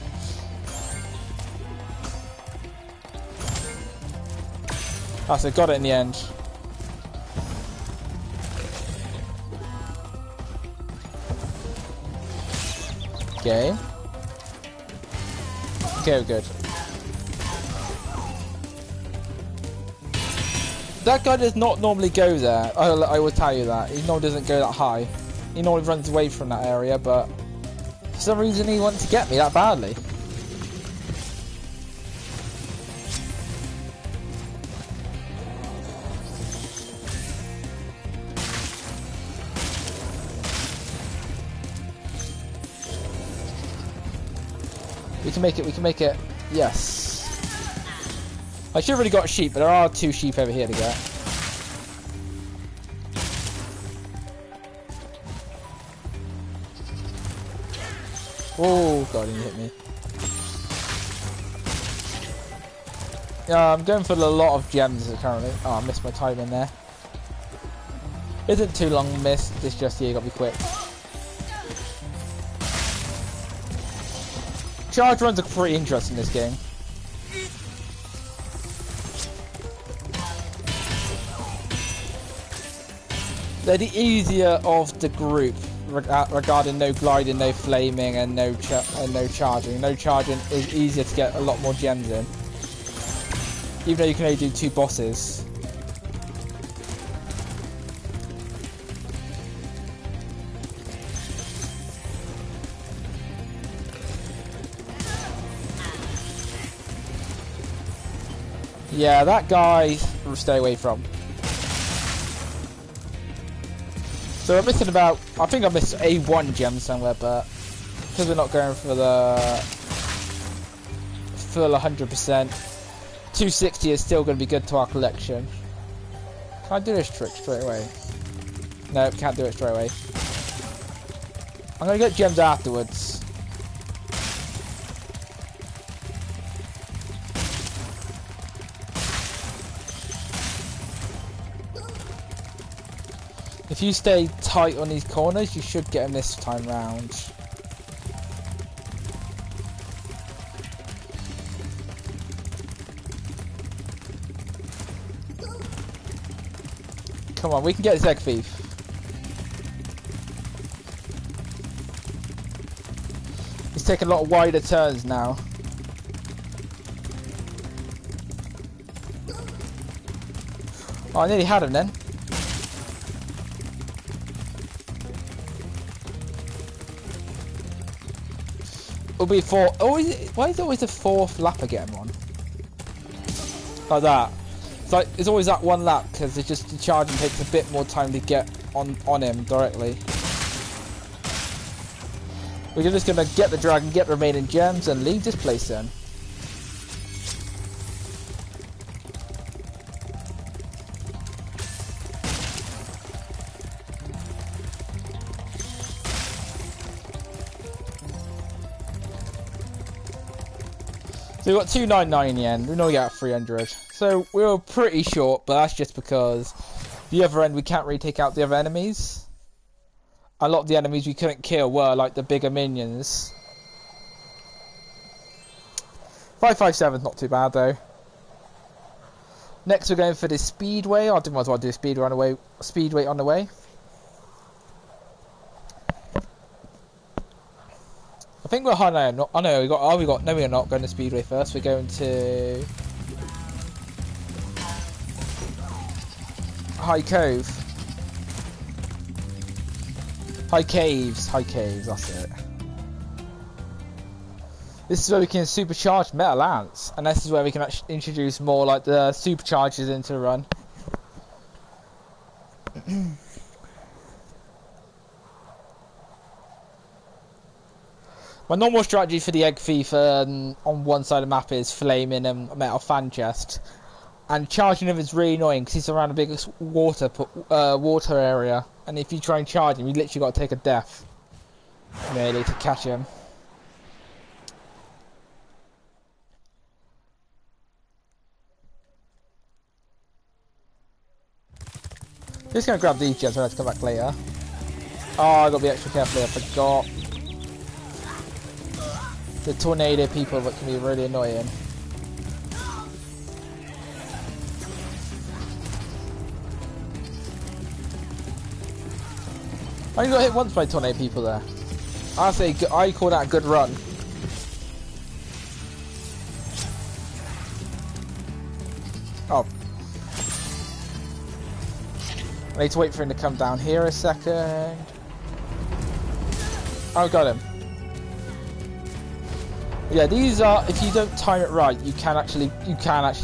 Ah, so got it in the end. Okay. Okay, we're good. That guy does not normally go there. I will tell you that. He normally doesn't go that high. He normally runs away from that area, but for some reason he wanted to get me that badly. We can make it, yes. I should have really got sheep, but there are 2 sheep over here to get. Oh god, he hit me. Yeah, I'm going for a lot of gems currently. Oh, I missed my time in there. Isn't too long missed, it's just, yeah, you gotta be quick. Charge runs are pretty interesting in this game. They're the easier of the group regarding no gliding, no flaming, and no charging. No charging is easier to get a lot more gems in, even though you can only do 2 bosses. Yeah, that guy we'll stay away from. So I'm missing about, I think I missed a 1 gem somewhere, but because we're not going for the full 100%, 260 is still going to be good to our collection. Can I do this trick straight away? No, can't do it straight away. I'm going to get gems afterwards. If you stay tight on these corners, you should get them this time round. Come on, we can get this egg thief. He's taking a lot wider turns now. Oh, I nearly had him then. It'll be 4. Oh, why is it always the 4th lap I get him on? Like that. It's like it's always that 1 lap because it's just the charging takes a bit more time to get on him directly. We're just gonna get the dragon, get the remaining gems, and leave this place then. So we got 299 in the end. We know we got 300. So we were pretty short, but that's just because the other end we can't really take out the other enemies. A lot of the enemies we couldn't kill were like the bigger minions. 557 is not too bad though. Next we're going for the speedway. I didn't want to do speedway on the way. I think we're high now. Oh no, no, we're not going to speedway first. We're going to High Cove. High Caves, that's it. This is where we can supercharge Metal Lance, and this is where we can actually introduce more like the superchargers into the run. My normal strategy for the egg thief on one side of the map is flaming a metal fan chest, and charging him is really annoying because he's around a big water area, and if you try and charge him, you literally got to take a death really to catch him. Just gonna grab these gems, I'll have to come back later. Oh, I gotta be extra careful here, I forgot. The tornado people that can be really annoying. I only got hit once by tornado people there. I call that a good run. Oh. I need to wait for him to come down here a second. Oh, got him. Yeah, these are, if you don't time it right, you can actually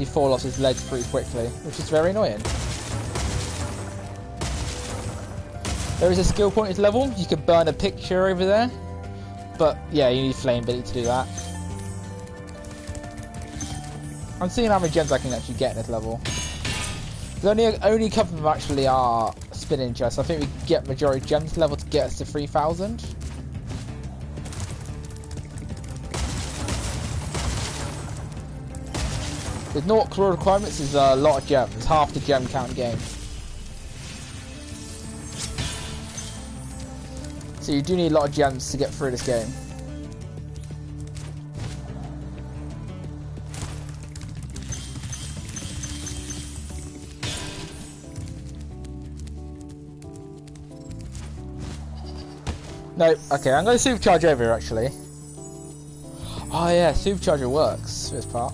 fall off his ledge pretty quickly, which is very annoying. There is a skill point at this level. You can burn a picture over there, but yeah, you need flame ability to do that. I'm seeing how many gems I can actually get in this level. There's only a couple of them actually are spinning chests. I think we can get majority gems level to get us to 3,000. The Gnorc claw requirements is a lot of gems. It's half the gem count game. So you do need a lot of gems to get through this game. No, okay, I'm going to supercharge over here actually. Oh yeah, supercharger works for this part.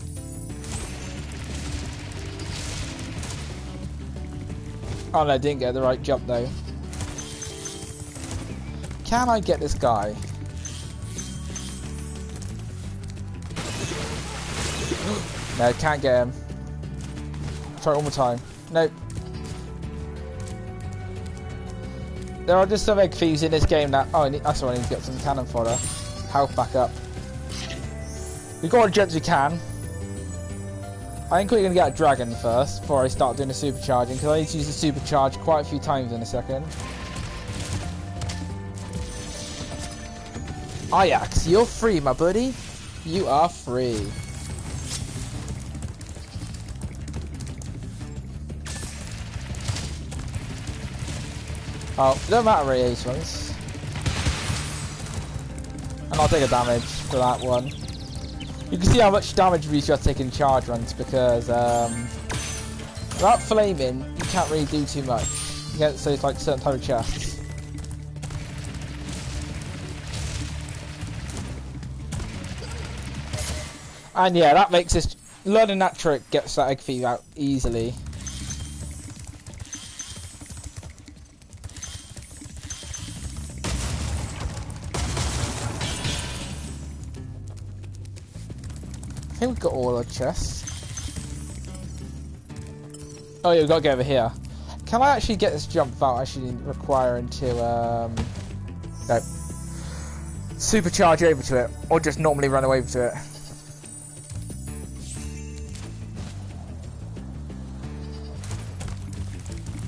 Oh no, I didn't get the right jump though. Can I get this guy? No, can't get him. Try it one more time. Nope. There are just some egg thieves in this game that... Oh, that's why I need to get some cannon fodder. Health back up. We've got all the gems we can. I think we're going to get a dragon first before I start doing the supercharging, because I need to use the supercharge quite a few times in a second. Ajax, you're free, my buddy. You are free. Oh, it don't matter really these ones. And I'll take a damage for that one. You can see how much damage we just take in charge runs because without flaming, you can't really do too much. You get so it's like certain type of chests. And yeah, that makes this learning that trick gets that egg thief out easily. I think we've got all our chests. Oh yeah, we've got to get over here. Can I actually get this jump without actually requiring to no, supercharge over to it, or just normally run away to it?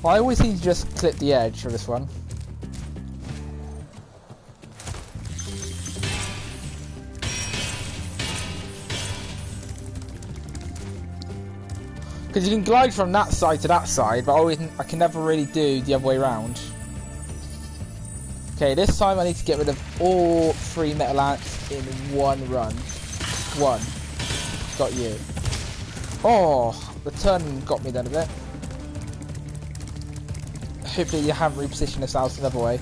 Well, I always seem to just clip the edge for this one. Because you can glide from that side to that side, but I can never really do the other way around. Okay, this time I need to get rid of all 3 metal ants in one run. One. Got you. Oh, the turn got me then a bit. Hopefully you haven't repositioned this house another way.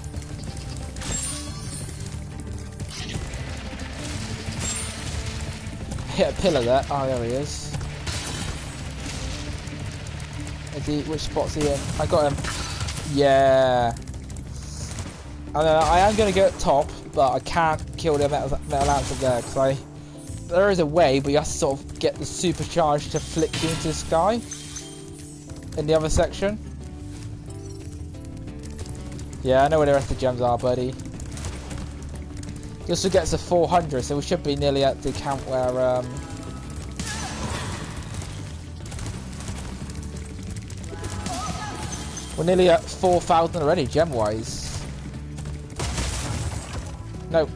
Hit a pillar there. Oh, there he is. Which spot's he in? I got him. Yeah. I am going to go at top, but I can't kill the metal ants up there because there is a way, but you have to sort of get the supercharge to flick you into the sky in the other section. Yeah, I know where the rest of the gems are, buddy. This will get us to 400, so we should be nearly at the count where we're nearly at 4,000 already, gem-wise. No,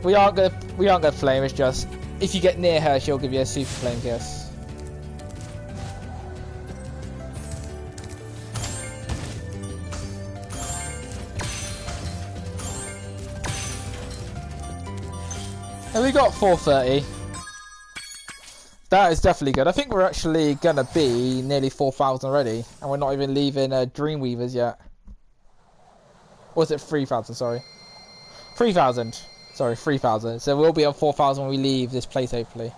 we aren't gonna flame. It's just if you get near her, she'll give you a super flame kiss. And we got 430. That is definitely good. I think we're actually gonna be nearly 4,000 already, and we're not even leaving Dreamweavers yet. Or was it 3,000? Sorry, 3,000. Sorry, 3,000. So we'll be on 4,000 when we leave this place, hopefully.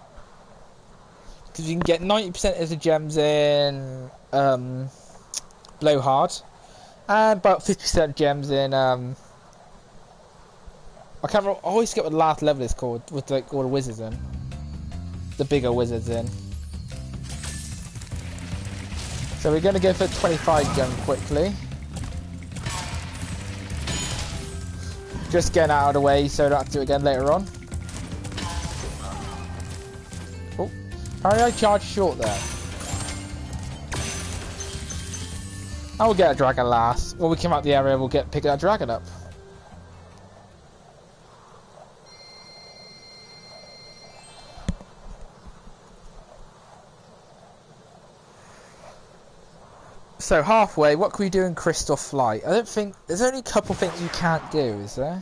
Because you can get 90% of the gems in Blowhard, and about 50% gems in I can't remember. I always forget what the last level is called, with like all the wizards in. The bigger wizards in. So we're going to go for 25 gem quickly. Just getting out of the way so I don't have to do it again later on. Oh, how did I charge short there? I will get a dragon last. When we come out the area, we'll pick that dragon up. So halfway, what can we do in Crystal Flight? I don't think there's only a couple things you can't do, is there?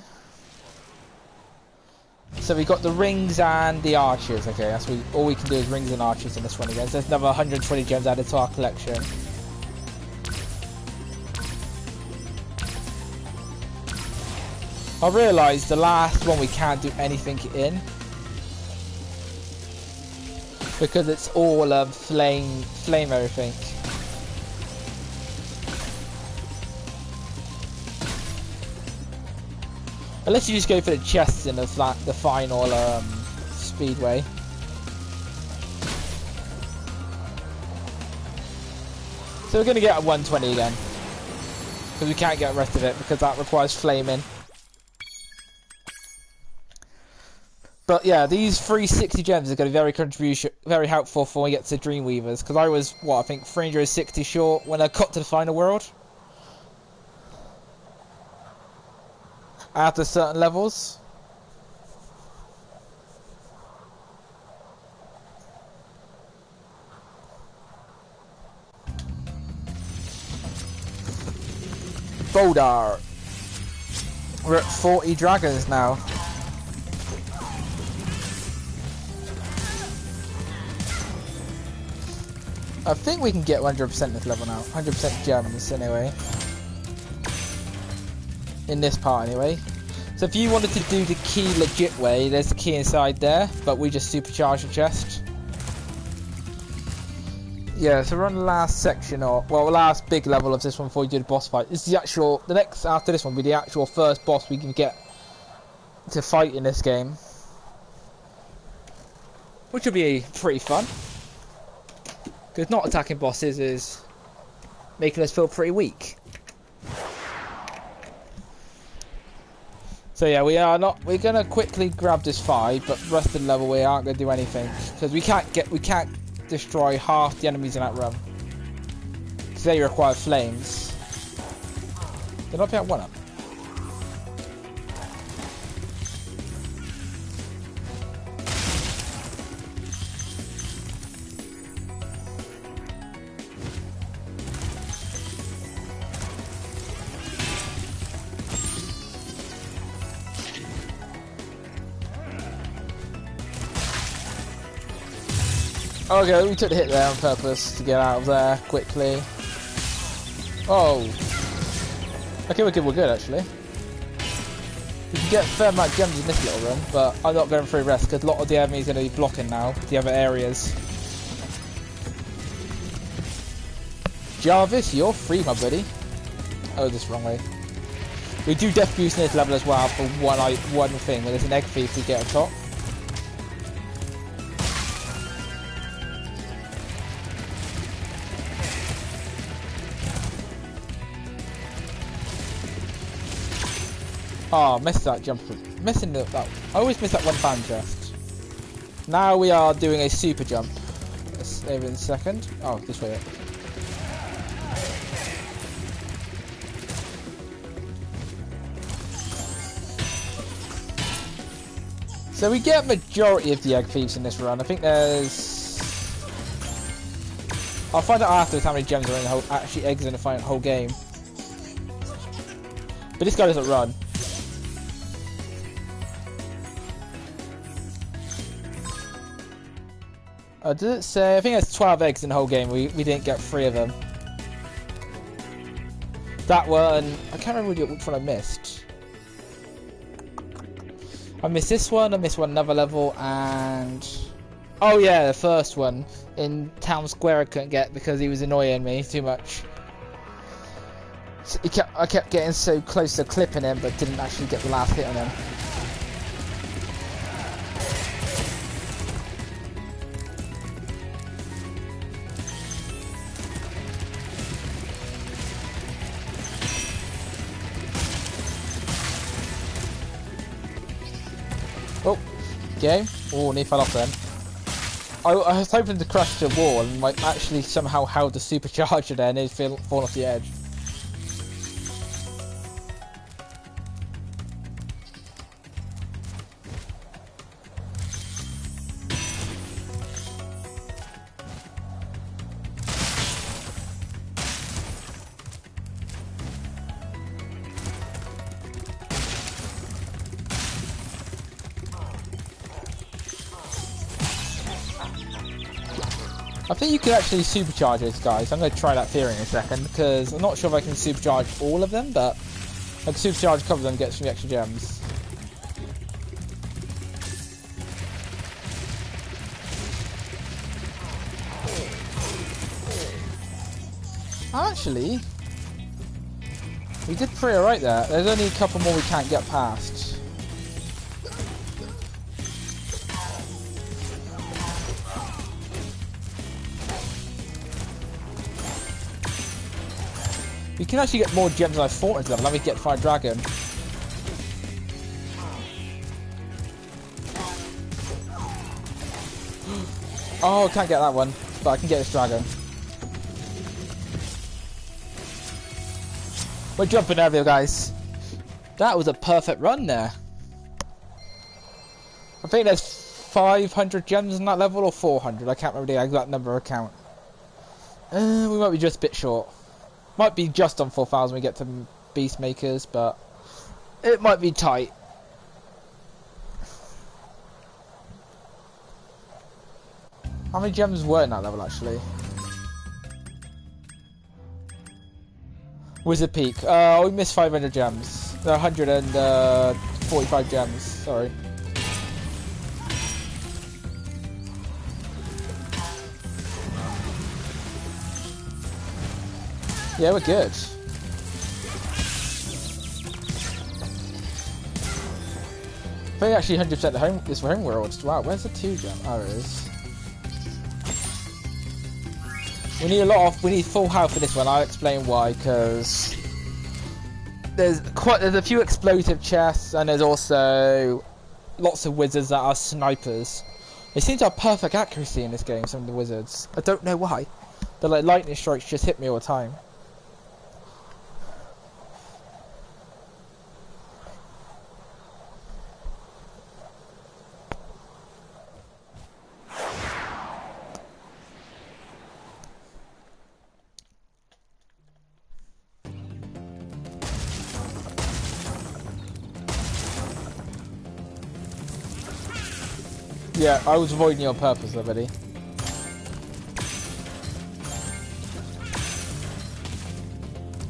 So we got the rings and the archers. Okay, that's all we can do is rings and archers in this one again. So there's another 120 gems added to our collection. I realised the last one we can't do anything in because it's all flame everything. Unless you just go for the chests in the final speedway. So we're going to get a 120 again. Because we can't get the rest of it because that requires flaming. But yeah, these 360 gems are going to be very helpful for when we get to Dreamweavers. Because I was, I think 360 short when I got to the final world. After certain levels. Boldar. We're at 40 dragons now. I think we can get 100% this level now. 100% gems anyway. In this part anyway. So if you wanted to do the key legit way, there's the key inside there, but we just supercharge the chest. Yeah, so we're on the last section, or well, the last big level of this one before we do the boss fight. This is the next after this one will be the actual first boss we can get to fight in this game, which will be pretty fun. Because not attacking bosses is making us feel pretty weak. So yeah, we're gonna quickly grab this 5, but the rest of the level we aren't gonna do anything because we can't destroy half the enemies in that run because they require flames. Did I pick one up? Okay, we took the hit there on purpose to get out of there quickly. Oh. Okay, we're good actually. We can get a fair amount of gems in this little run, but I'm not going through rest because a lot of the enemies are going to be blocking now, the other areas. Jarvis, you're free, my buddy. Oh, this wrong way. We do death boost in this level as well for one thing, where there's an egg thief we get on top. Oh, missed that jump. Missing that. I always miss that one fan chest. Now we are doing a super jump. Let's save it in a second. Oh, this way. So we get majority of the egg thieves in this run. I think there's... I'll find out afterwards how many gems are in the whole... Actually, eggs in the whole game. But this guy doesn't run. Does it say... I think there's 12 eggs in the whole game. We didn't get 3 of them. That one... I can't remember which one I missed. I missed this one, I missed one another level, and... Oh yeah, the first one in Town Square I couldn't get because he was annoying me too much. So I kept getting so close to clipping him, but didn't actually get the last hit on him. Oh, game. Oh, and he fell off then. I was hoping to crush the wall and might actually somehow held the supercharger there and he'd fall off the edge. I think you could actually supercharge this, guys. I'm going to try that theory in a second because I'm not sure if I can supercharge all of them, but I can supercharge a couple of them and get some extra gems. Actually, we did pretty alright there. There's only a couple more we can't get past. You can actually get more gems than I thought into them. Let me get Fire Dragon. Oh, I can't get that one, but I can get this dragon. We're jumping over here, guys. That was a perfect run there. I think there's 500 gems in that level or 400. I can't remember the exact number of count. We might be just a bit short. Might be just on 4,000 when we get to Beast Makers, but it might be tight. How many gems were in that level, actually? Wizard Peak. We missed 500 gems. 145 gems, sorry. Yeah, we're good. I think actually 100% the home is for home world. Wow, where's the 2 gem? Oh, there it is. We need we need full health for this one. I'll explain why, because there's a few explosive chests and there's also lots of wizards that are snipers. They seem to have perfect accuracy in this game, some of the wizards. I don't know why. They're like lightning strikes just hit me all the time. Yeah, I was avoiding you on purpose already.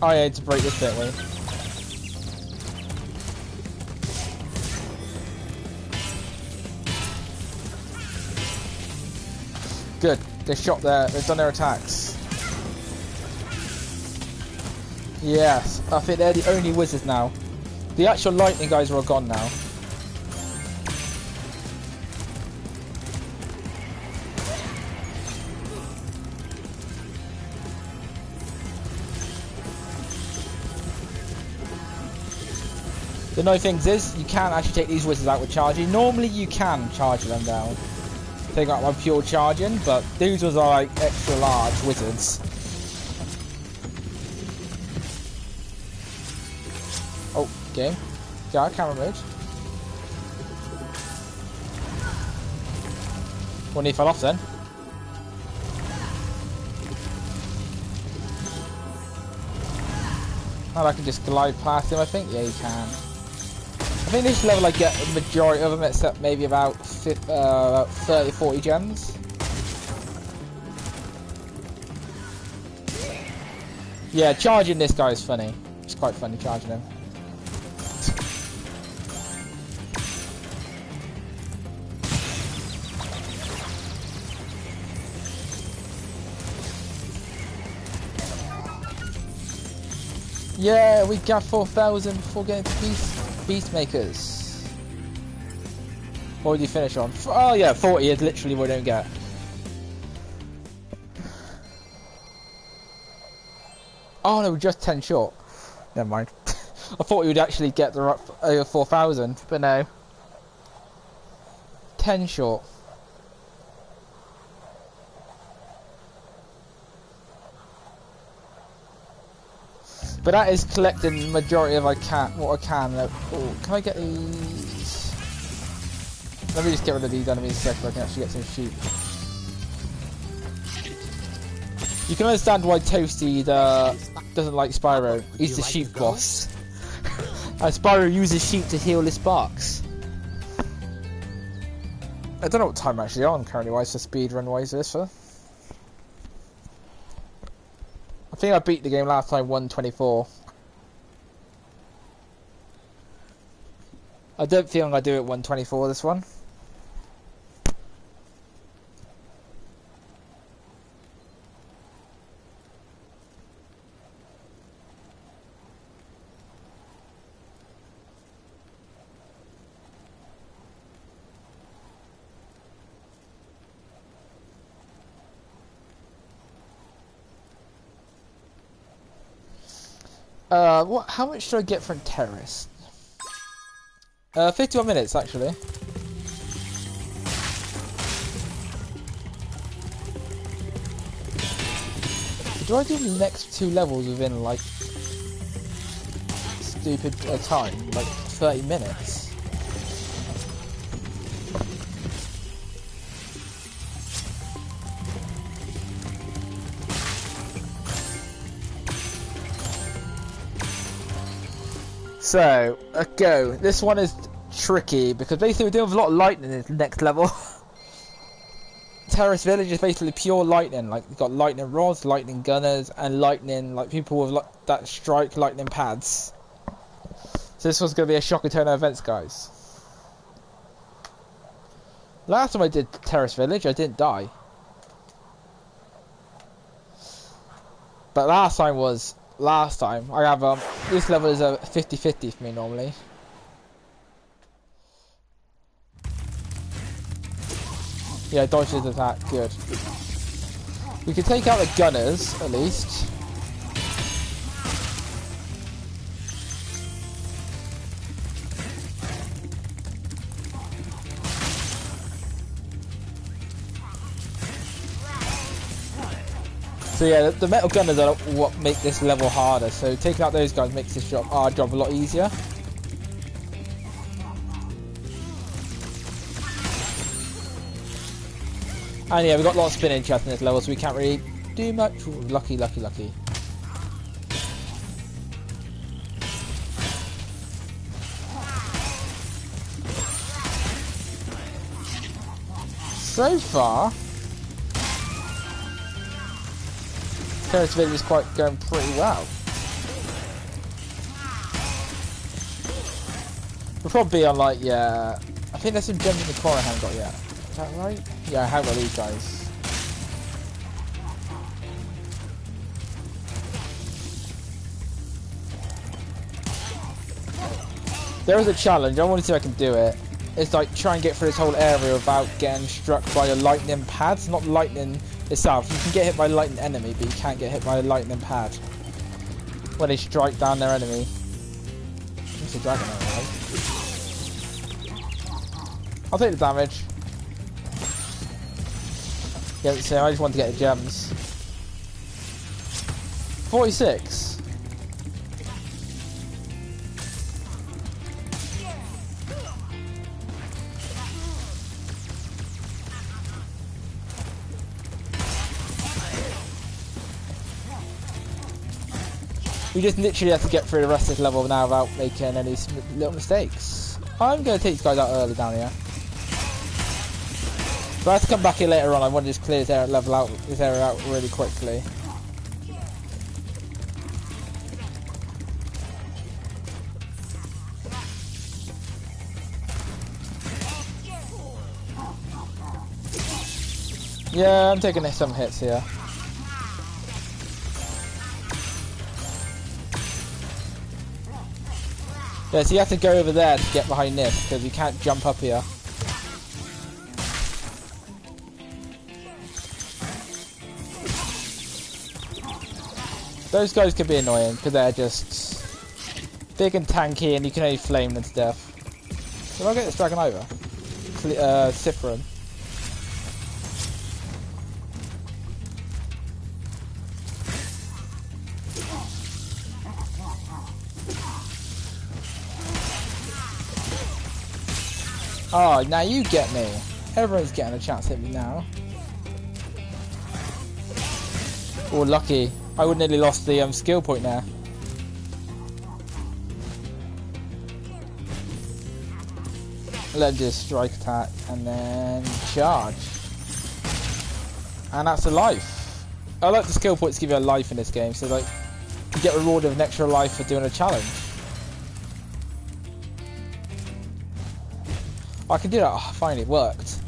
Oh yeah, to break this, don't we? Good. They shot there. They've done their attacks. Yes, I think they're the only wizards now. The actual lightning guys are all gone now. The annoying thing is, you can't actually take these wizards out with charging. Normally you can charge them down. Take out my pure charging, but these ones are like extra large wizards. Oh, game. Yeah, camera mode. Well, he fell off then. And I can just glide past him, I think. Yeah, you can. I think this level I get the majority of them, except maybe about 30, 40 gems. Yeah, charging this guy is funny. It's quite funny charging him. Yeah, we got 4,000 before getting to Beastmakers. What did you finish on? Oh yeah, 40 is literally what we don't get. Oh no, we're just 10 short. Never mind. I thought we would actually get the over 4,000, but no. 10 short. But that is collecting the majority of what I can. Oh, can I get these? Let me just get rid of these enemies a second so I can actually get some sheep. You can understand why Toasty doesn't like Spyro. He's the sheep boss. And Spyro uses sheep to heal his sparks. I don't know what time I'm actually on currently wise for speedrun wise this for. I think I beat the game last time 124. I don't think I'm going to do it 124 this one. How much should I get from Terrace? 51 minutes actually. Do I do the next 2 levels within like stupid time, like 30 minutes? So, go. This one is tricky because basically we're dealing with a lot of lightning in this next level. Terrace Village is basically pure lightning. Like, you've got lightning rods, lightning gunners, and lightning, like people with that strike lightning pads. So this one's going to be a shock and turn of events, guys. Last time I did Terrace Village, I didn't die. But last time I have this level is a 50-50 for me normally. Yeah, dodge his attack, good. We can take out the gunners at least. So yeah, the metal gunners are what make this level harder, so taking out those guys makes this our job a lot easier. And yeah, we've got a lot of spinning chests in this level, so we can't really do much. Ooh, lucky. So far, Terrace Village is going pretty well. We'll probably be on like, yeah, I think there's some gems in the corner I haven't got yet. Is that right? Yeah, I haven't got these guys. There is a challenge, I want to see if I can do it. It's like try and get through this whole area without getting struck by a lightning pad, not lightning itself. You can get hit by a lightning enemy, but you can't get hit by a lightning pad when they strike down their enemy. It's a dragon, right? I'll take the damage. Yeah, so I just want to get the gems. 46. We just literally have to get through the rest of this level now without making any little mistakes. I'm going to take these guys out early down here. But I have to come back here later on. I want to just clear this area, this area out really quickly. Yeah, I'm taking some hits here. Yeah, so you have to go over there to get behind this, because you can't jump up here. Those guys could be annoying, because they're just big and tanky, and you can only flame them to death. Did I get this dragon over? Cypherin. Oh, now you get me. Everyone's getting a chance to hit me now. Oh, lucky. I would nearly lost the skill point there. Let him do a strike attack and then charge. And that's a life. I like the skill points to give you a life in this game, so like you get rewarded with an extra life for doing a challenge. I can do that. Oh, finally, it worked.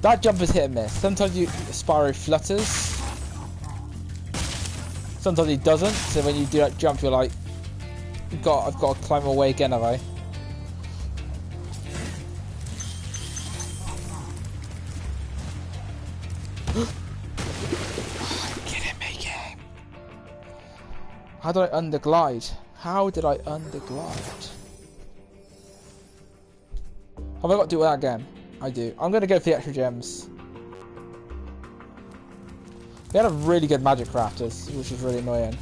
That jump is hit and miss. Sometimes Spyro flutters. Sometimes he doesn't. So when you do that jump, you're like, I've got to climb away again, have I? Get it, me game. How did I underglide? How did I underglide? Have I got to do that again? I do. I'm going to go for the extra gems. We had a really good magic crafters, which is really annoying.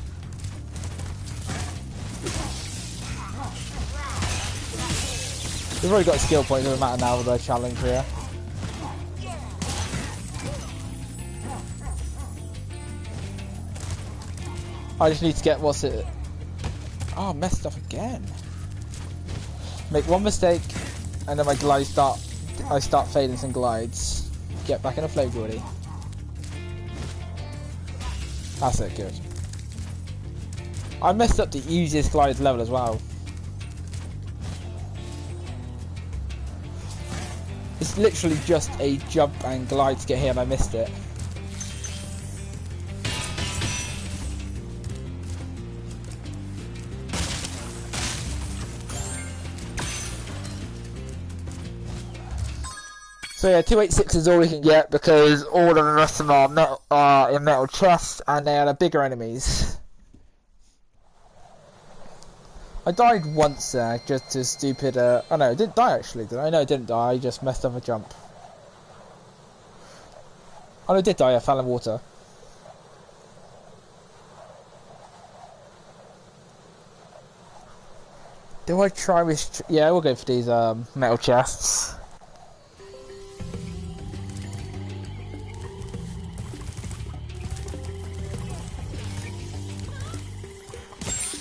We've already got a skill point, doesn't matter now with our challenge here. I just need to get, what's it? Oh, I messed up again. Make one mistake. And then my glides I start fading some glides. Get back in a flow already. That's it, good. I messed up the easiest glides level as well. It's literally just a jump and glide to get here and I missed it. So yeah, 286 is all we can get because all of the rest of them are in metal chests and they are the bigger enemies. I died once there, just to stupid, oh no, I didn't die actually, did I? No, I didn't die, I just messed up a jump. Oh no, I did die, I fell in water. Do I try with... Yeah, we'll go for these metal chests.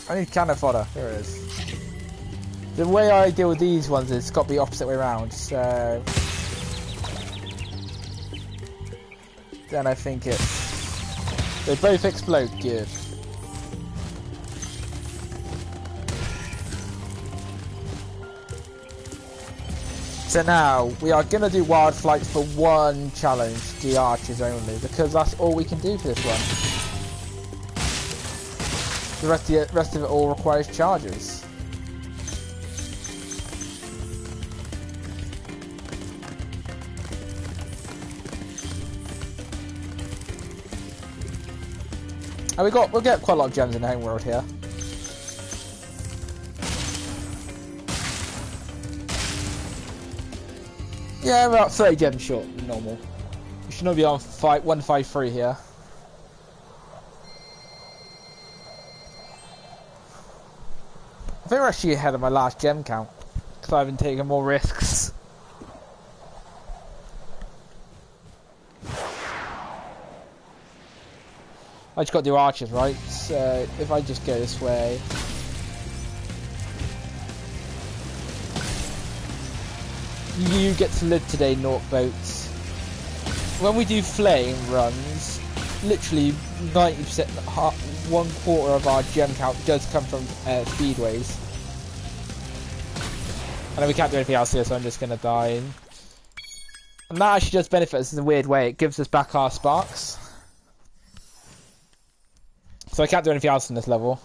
I need cannon fodder. There it is. The way I deal with these ones is it's got to be the opposite way around. So then I think it's... They both explode. Good. So now we are going to do wild flights for one challenge, the archers only, because that's all we can do for this one. The rest of it all requires charges. And we'll get quite a lot of gems in the home world here. Yeah, we're about 30 gems short, normal. We should not be on 153 here. I think we're actually ahead of my last gem count, because I've been taking more risks. I just got to do archers, right? So if I just go this way. You get to live today, Gnorc boats. When we do flame runs, literally 90%, 1/4 of our gem count does come from speedways. I know we can't do anything else here, so I'm just going to die. And that actually does benefit us in a weird way. It gives us back our sparks. So I can't do anything else in this level.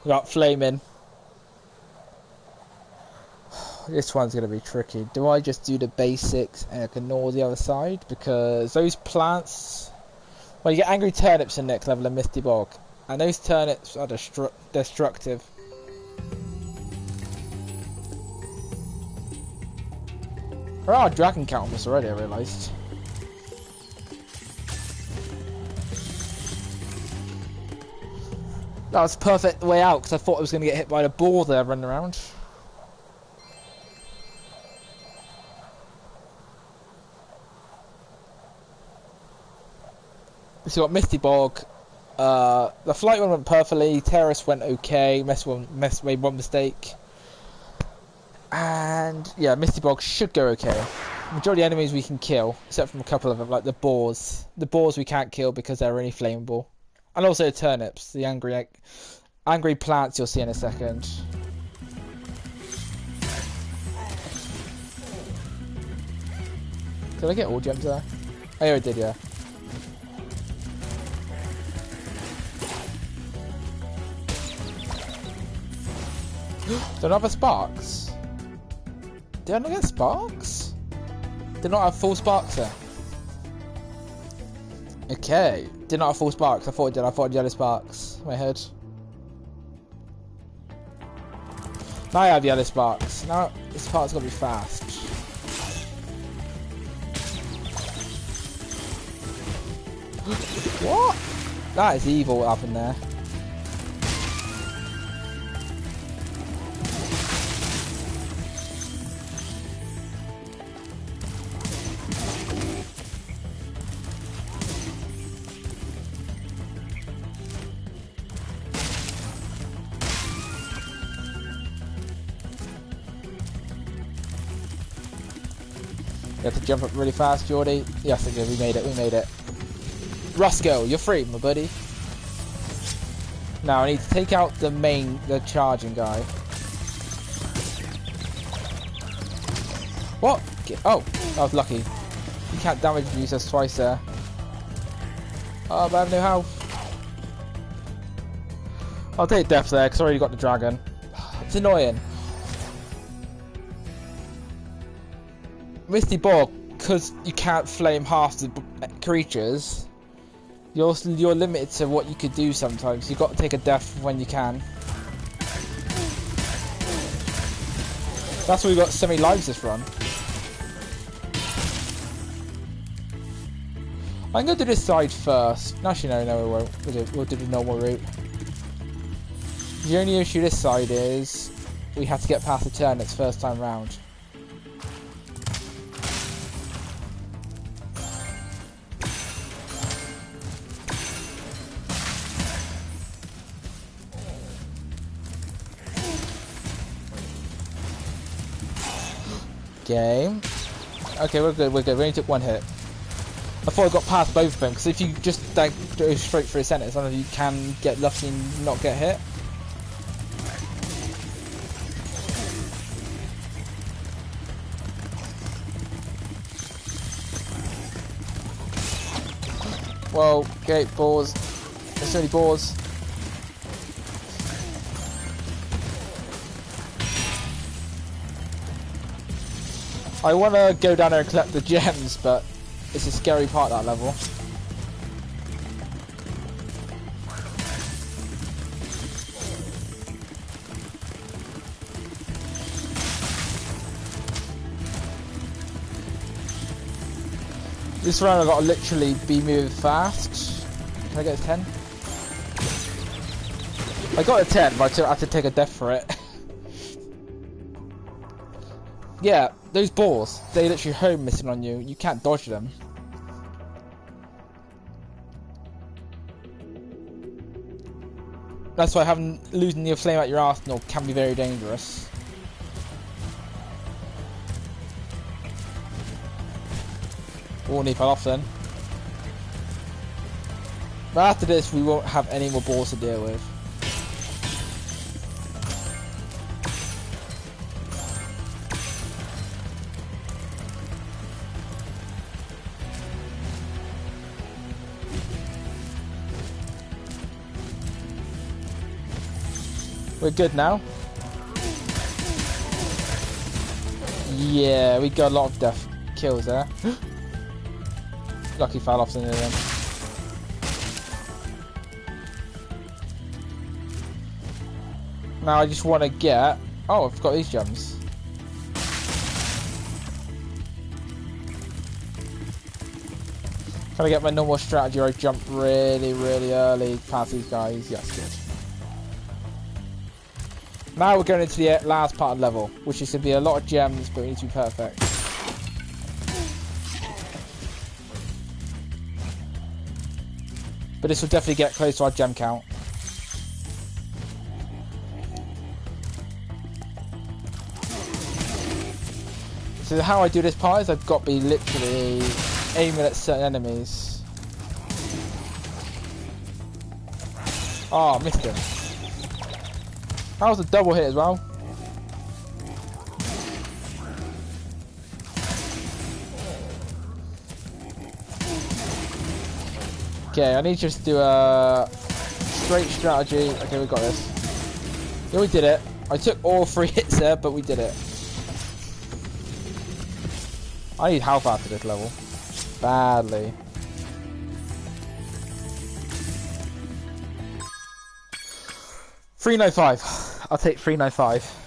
We got flaming. This one's going to be tricky. Do I just do the basics and ignore the other side? Because those plants... Well, you get angry turnips in next level and Misty Bog. And those turnips are destructive. There are dragon count on this already, I realised. That was the perfect way out, because I thought I was going to get hit by the ball there running around. So we got Misty Bog. The flight one went perfectly. Terrace went okay. Made one mistake. And yeah, Misty Bog should go okay. Majority of enemies we can kill, except from a couple of them, like the boars. The boars we can't kill because they're only flammable. And also the turnips, the angry plants you'll see in a second. Did I get all gems there? Oh yeah, I did, yeah. Don't have a sparks? Did I not get sparks? Did not have full sparks there. Okay. Did not have full sparks. I thought it did. I thought it had yellow sparks. My head. Now I have yellow sparks. Now this part's gonna be fast. What? That is evil what happened there. You have to jump up really fast, Geordie. Yes, okay, we made it, we made it. Roscoe, you're free, my buddy. Now I need to take out the charging guy. What? Oh, I was lucky. You can't damage users twice there. Oh, but I have no health. I'll take death there, because I already got the dragon. It's annoying. Misty Bog, because you can't flame half the creatures, you're limited to what you could do sometimes. You've got to take a death when you can. That's why we got so many lives this run. I'm going to do this side first. Actually, no, we won't. We'll do the normal route. The only issue this side is we have to get past the turnips first time round. Game. Okay, we're good, We only took one hit. I thought I got past both of them, because if you just like, go straight through a center, some of you can get lucky and not get hit. Whoa, okay, boars. There's so many boars. I want to go down there and collect the gems, but it's a scary part of that level. This round I've got to literally be moving fast. Can I get a 10? I got a 10, but I had to take a death for it. Yeah, those balls, they literally home missing on you. You can't dodge them. That's why losing your flame at your arsenal can be very dangerous. Oh, and he fell off then. But after this, we won't have any more balls to deal with. We're good now. Yeah, we got a lot of death kills there. Lucky fell off in there then. Now I just want to get... Oh, I've got these gems. Can I get my normal strategy where I jump really, really early past these guys? Yes, good. Now we're going into the last part of the level, which is going to be a lot of gems, but we need to be perfect. But this will definitely get close to our gem count. So how I do this part is I've got to be literally aiming at certain enemies. Oh, missed him. That was a double hit as well. Okay, I need to just do a straight strategy. Okay, we got this. Yeah, we did it. I took all 3 hits there, but we did it. I need health after this level. Badly. $3.95. I'll take $3.95.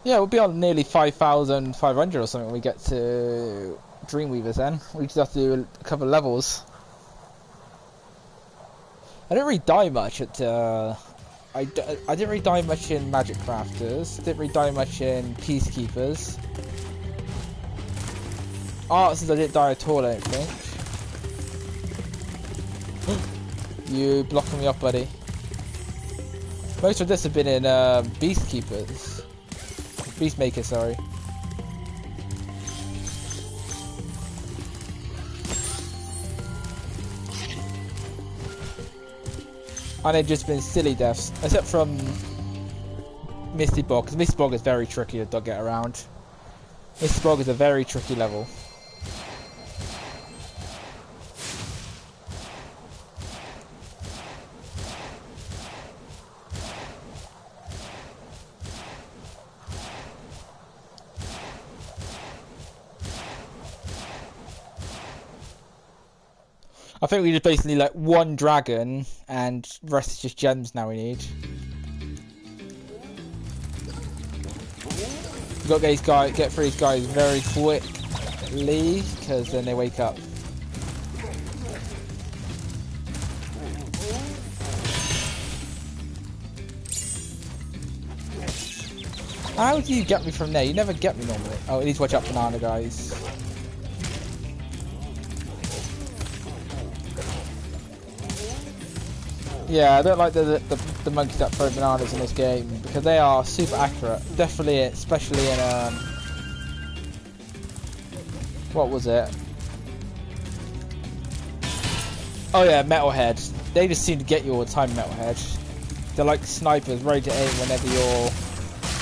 Yeah, we'll be on nearly 5,500 or something when we get to Dreamweavers then. We just have to do a couple of levels. I didn't really die much at... I didn't really die much in Magic Crafters. Didn't really die much in Peacekeepers. Artisans I didn't die at all, I don't think. You blocking me up, buddy. Most of this have been in Beastkeepers. Beastmaker, sorry. And they've just been silly deaths, except from Misty Bog, because Misty Bog is very tricky to get around. Misty Bog is a very tricky level. I think we just basically like one dragon, and the rest is just gems now we need. We've got these guys, get through these guys very quickly, because then they wake up. How do you get me from there? You never get me normally. Oh, I need to watch out banana guys. Yeah, I don't like the monkeys that throw bananas in this game because they are super accurate. Definitely, especially in what was it? Oh yeah, Metalhead. They just seem to get you all the time, Metalhead. They're like snipers, ready to aim whenever you're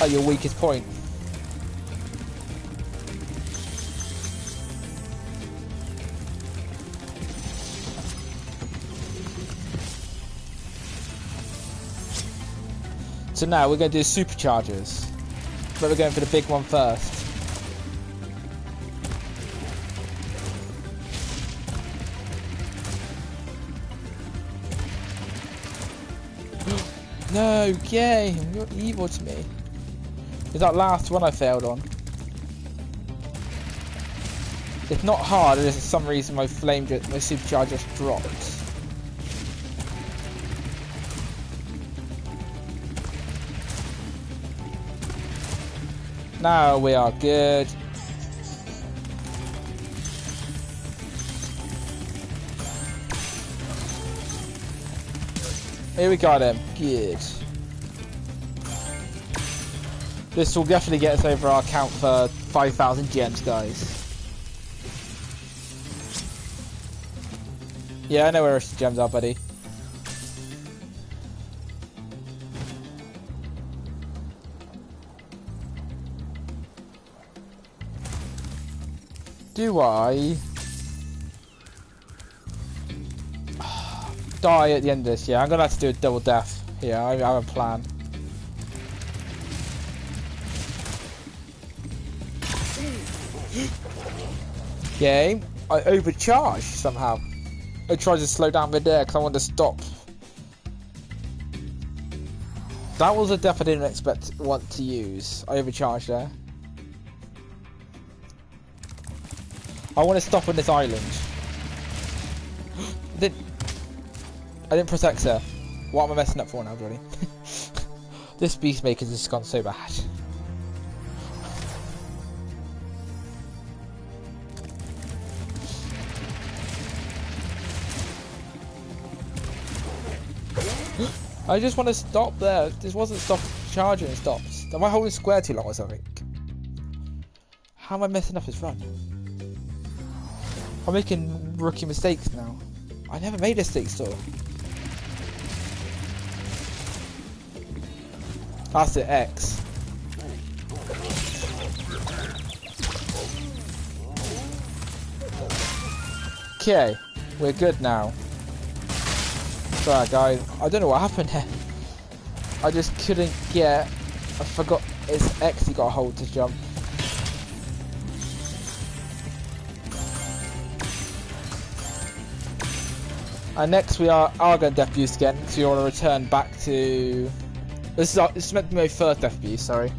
at your weakest point. So now we're going to do superchargers, but we're going for the big one first. No, game, you're evil to me. It's that last one I failed on. It's not hard, it's for some reason my supercharger just dropped. Now we are good. Here we got him. Good. This will definitely get us over our count for 5,000 gems, guys. Yeah, I know where our gems are, buddy. Do I die at the end of this? Yeah, I'm gonna have to do a double death. Yeah, I have a plan. Game, I overcharged somehow. I tried to slow down mid-air because I wanted to stop. That was a death I didn't want to use. I overcharged there. I want to stop on this island. I didn't protect her. What am I messing up for now, bloody? This Beastmaker's just gone so bad. I just want to stop there. This wasn't stop charging, it stops. Am I holding square too long or something? How am I messing up this run? I'm making rookie mistakes now. I never made mistakes though. That's it, X. Okay, we're good now. Sorry guys, I don't know what happened here. I just couldn't get... I forgot it's X you got to hold to jump. And next we are going to death abuse again, so you want to return back to... This is meant to be my first death abuse, sorry.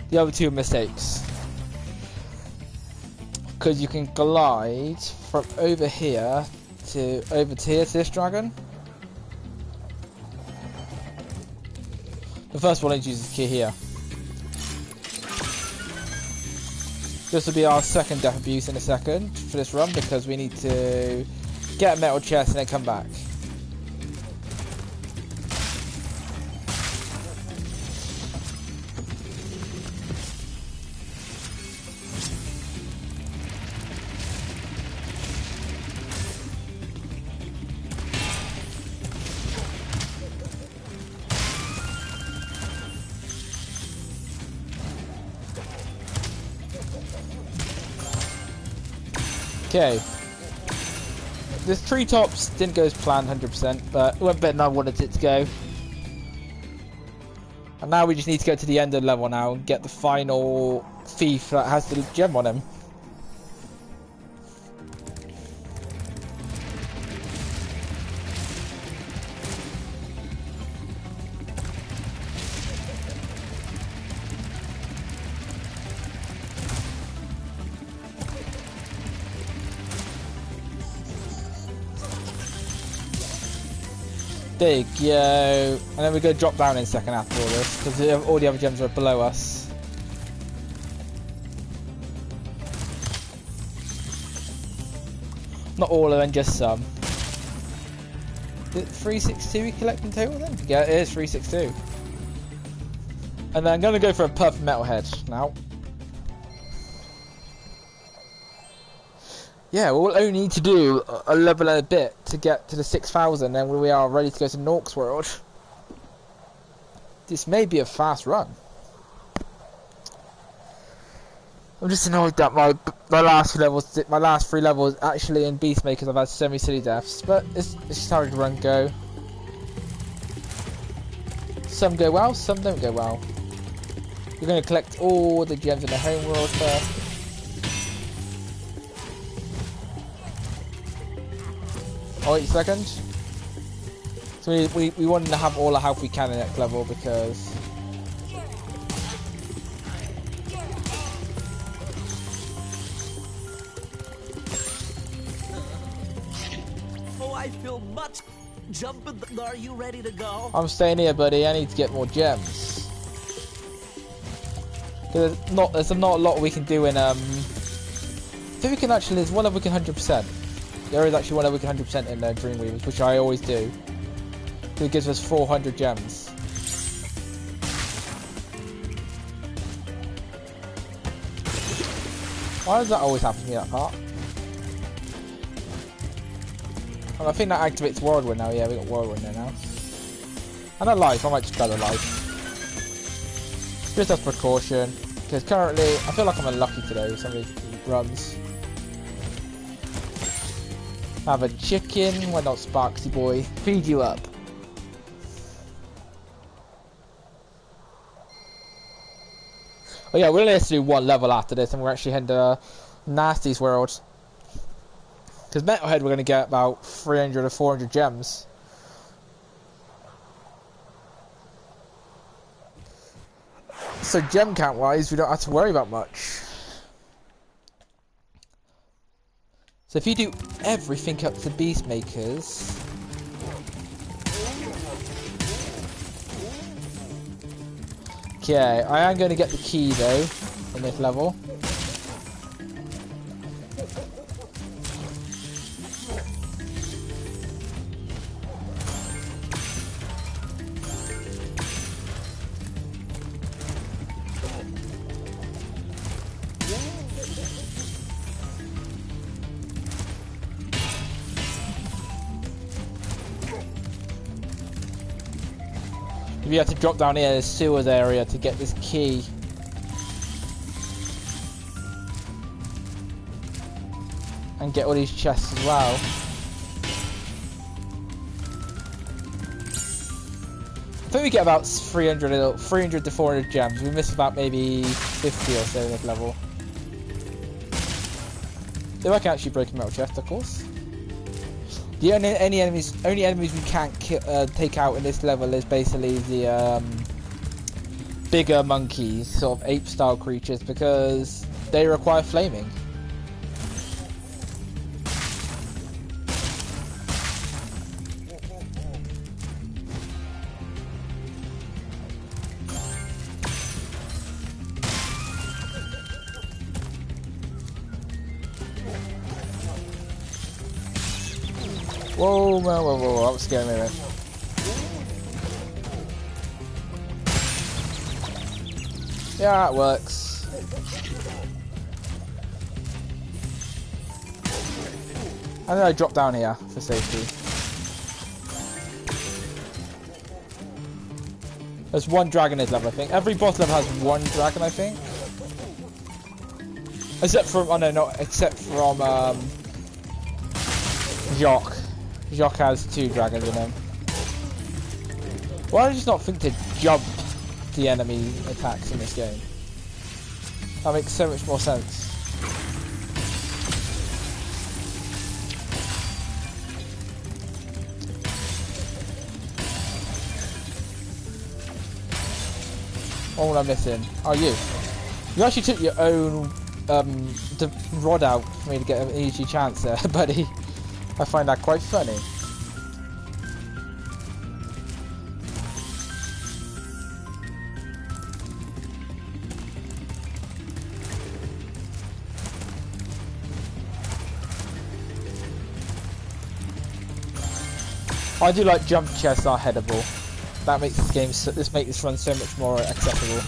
The other two are mistakes. Because you can glide from over here to this dragon. The first one I use is key here. This will be our second death abuse in a second for this run because we need to get a metal chest and then come back. Okay. This treetops didn't go as planned 100%, but it went better than I wanted it to go. And now we just need to go to the end of the level now and get the final thief that has the gem on him. There you go. And then we're going to drop down in a second after all this, because all the other gems are below us. Not all of them, just some. Is it 362 we collect in total then? Yeah, it is 362. And then I'm going to go for a perfect metal head now. Yeah, we'll only need to do a level and a bit to get to the 6,000, and we are ready to go to Gnorc's World. This may be a fast run. I'm just annoyed that my last three levels actually in Beastmakers I've had so many silly deaths, but it's just how the run go. Some go well, some don't go well. We're going to collect all the gems in the home world first. Oh, wait a second. So we wanted to have all the health we can in next level because... Oh, I feel much. Jumping. Are you ready to go? I'm staying here, buddy. I need to get more gems. There's not a lot we can do in I think we can actually. There's one level we can 100%. There is actually one level we can 100% in Dreamweavers, which I always do. It gives us 400 gems. Why does that always happen to me, that part? Oh, I think that activates Whirlwind now. Yeah, we got Whirlwind there now. And a life. I might just grab a life. Just as precaution. Because currently, I feel like I'm unlucky today with some of these runs. Have a chicken. Why not, Sparksy boy? Feed you up. Oh yeah, we'll only have to do one level after this, and we're actually heading to Gnasty's World. Because Metalhead, we're going to get about 300 or 400 gems. So gem count wise, we don't have to worry about much. So if you do everything up to Beast Makers... Okay, I am going to get the key though, on this level. You have to drop down here in the sewers area to get this key. And get all these chests as well. I think we get about 300 to 400 gems. We miss about maybe 50 or so in this level. If I can actually break a metal chest, of course. The only enemies we can't take out in this level is basically the bigger monkeys, sort of ape-style creatures, because they require flaming. Whoa, that was scaring me a bit. Yeah, it works. And then I drop down here for safety. There's one dragon in this level, I think. Every boss level has one dragon, I think. Except from, oh no, not except from Jock. Jock has 2 dragons in him. Why do I just not think to jump the enemy attacks in this game? That makes so much more sense. What am I missing? Oh, you. You actually took your own rod out for me to get an easy chance there, buddy. I find that quite funny. I do like jump chests are headable. That makes this game, this makes this run so much more accessible.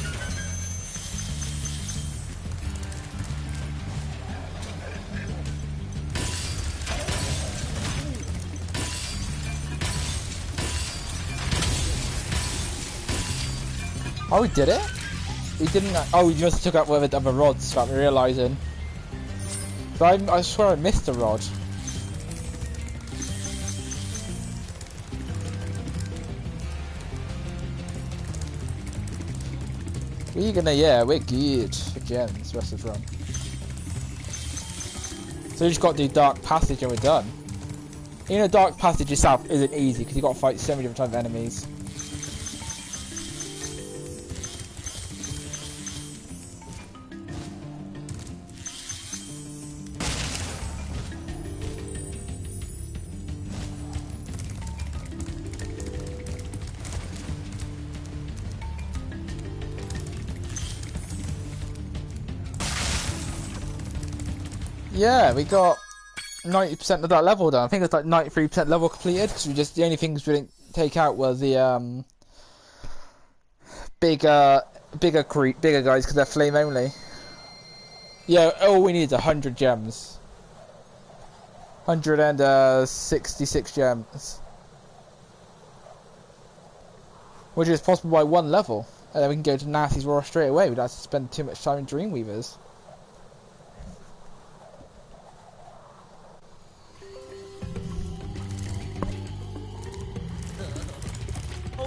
Oh, we did it? We didn't. Oh, we just took out one of the other rods without me realising. But I swear I missed a rod. We're gonna, yeah, we're good for gems the rest of the run. So we just got to do Dark Passage and we're done. You know, Dark Passage itself isn't easy because you got to fight so many different types of enemies. Yeah, we got 90% of that level done. I think it's like 93% level completed because we just the only things we didn't take out were the bigger guys because they're flame only. Yeah, all we need is 100 gems. 166 gems, which is possible by one level, and then we can go to Gnasty's World straight away. We don't have to spend too much time in Dreamweavers.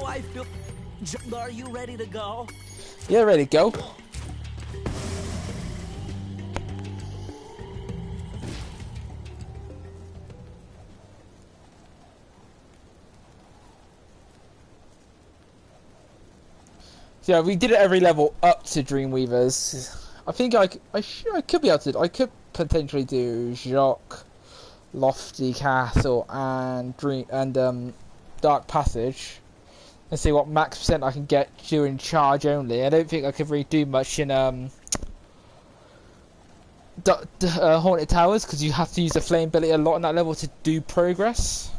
I feel... Are you ready to go? Yeah, ready to go. So yeah, we did it every level up to Dreamweavers. I think I could be able to. I could potentially do Jock, Lofty Castle, and Dark Passage. Let's see what max percent I can get during charge only. I don't think I could really do much in Haunted Towers because you have to use the flame ability a lot on that level to do progress.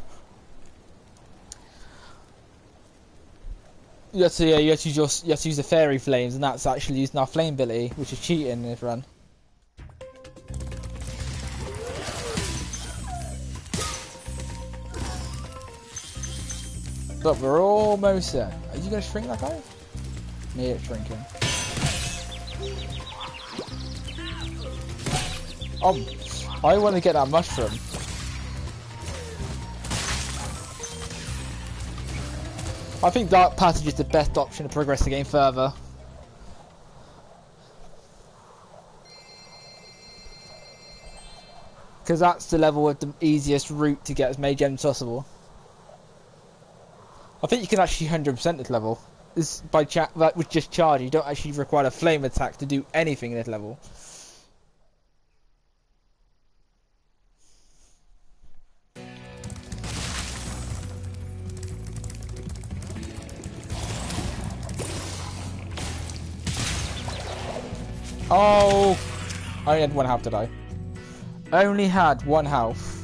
You have to use the fairy flames, and that's actually using our flame ability, which is cheating in this run. But we're almost there. Are you gonna shrink that guy? Yeah, it's shrinking. I want to get that mushroom. I think Dark Passage is the best option to progress the game further. Because that's the level with the easiest route to get as many gems possible. I think you can actually 100% this level. This by that with just charge. You don't actually require a flame attack to do anything in this level. Oh, I only had one health today. Only had one health.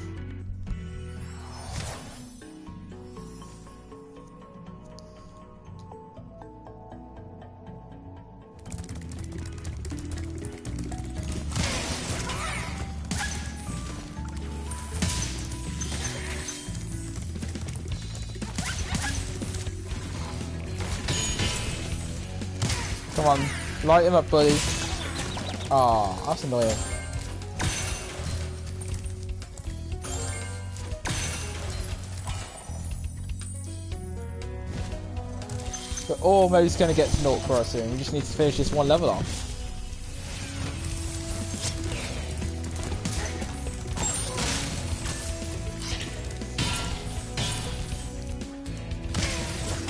Come on, light him up, buddy. Oh, that's annoying. We're almost going to get to Gnorc for us soon. We just need to finish this one level off.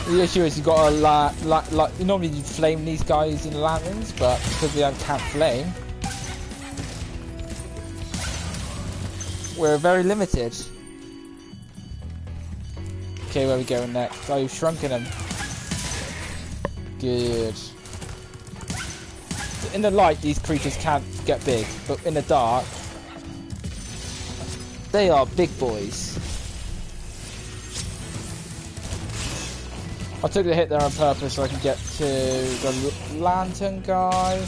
The issue is you've got to you normally you flame these guys in lanterns, but because they can't flame, we're very limited. Okay, where are we going next? Oh, you've shrunken them. Good. In the light, these creatures can't get big, but in the dark, they are big boys. I took the hit there on purpose so I can get to the lantern guy.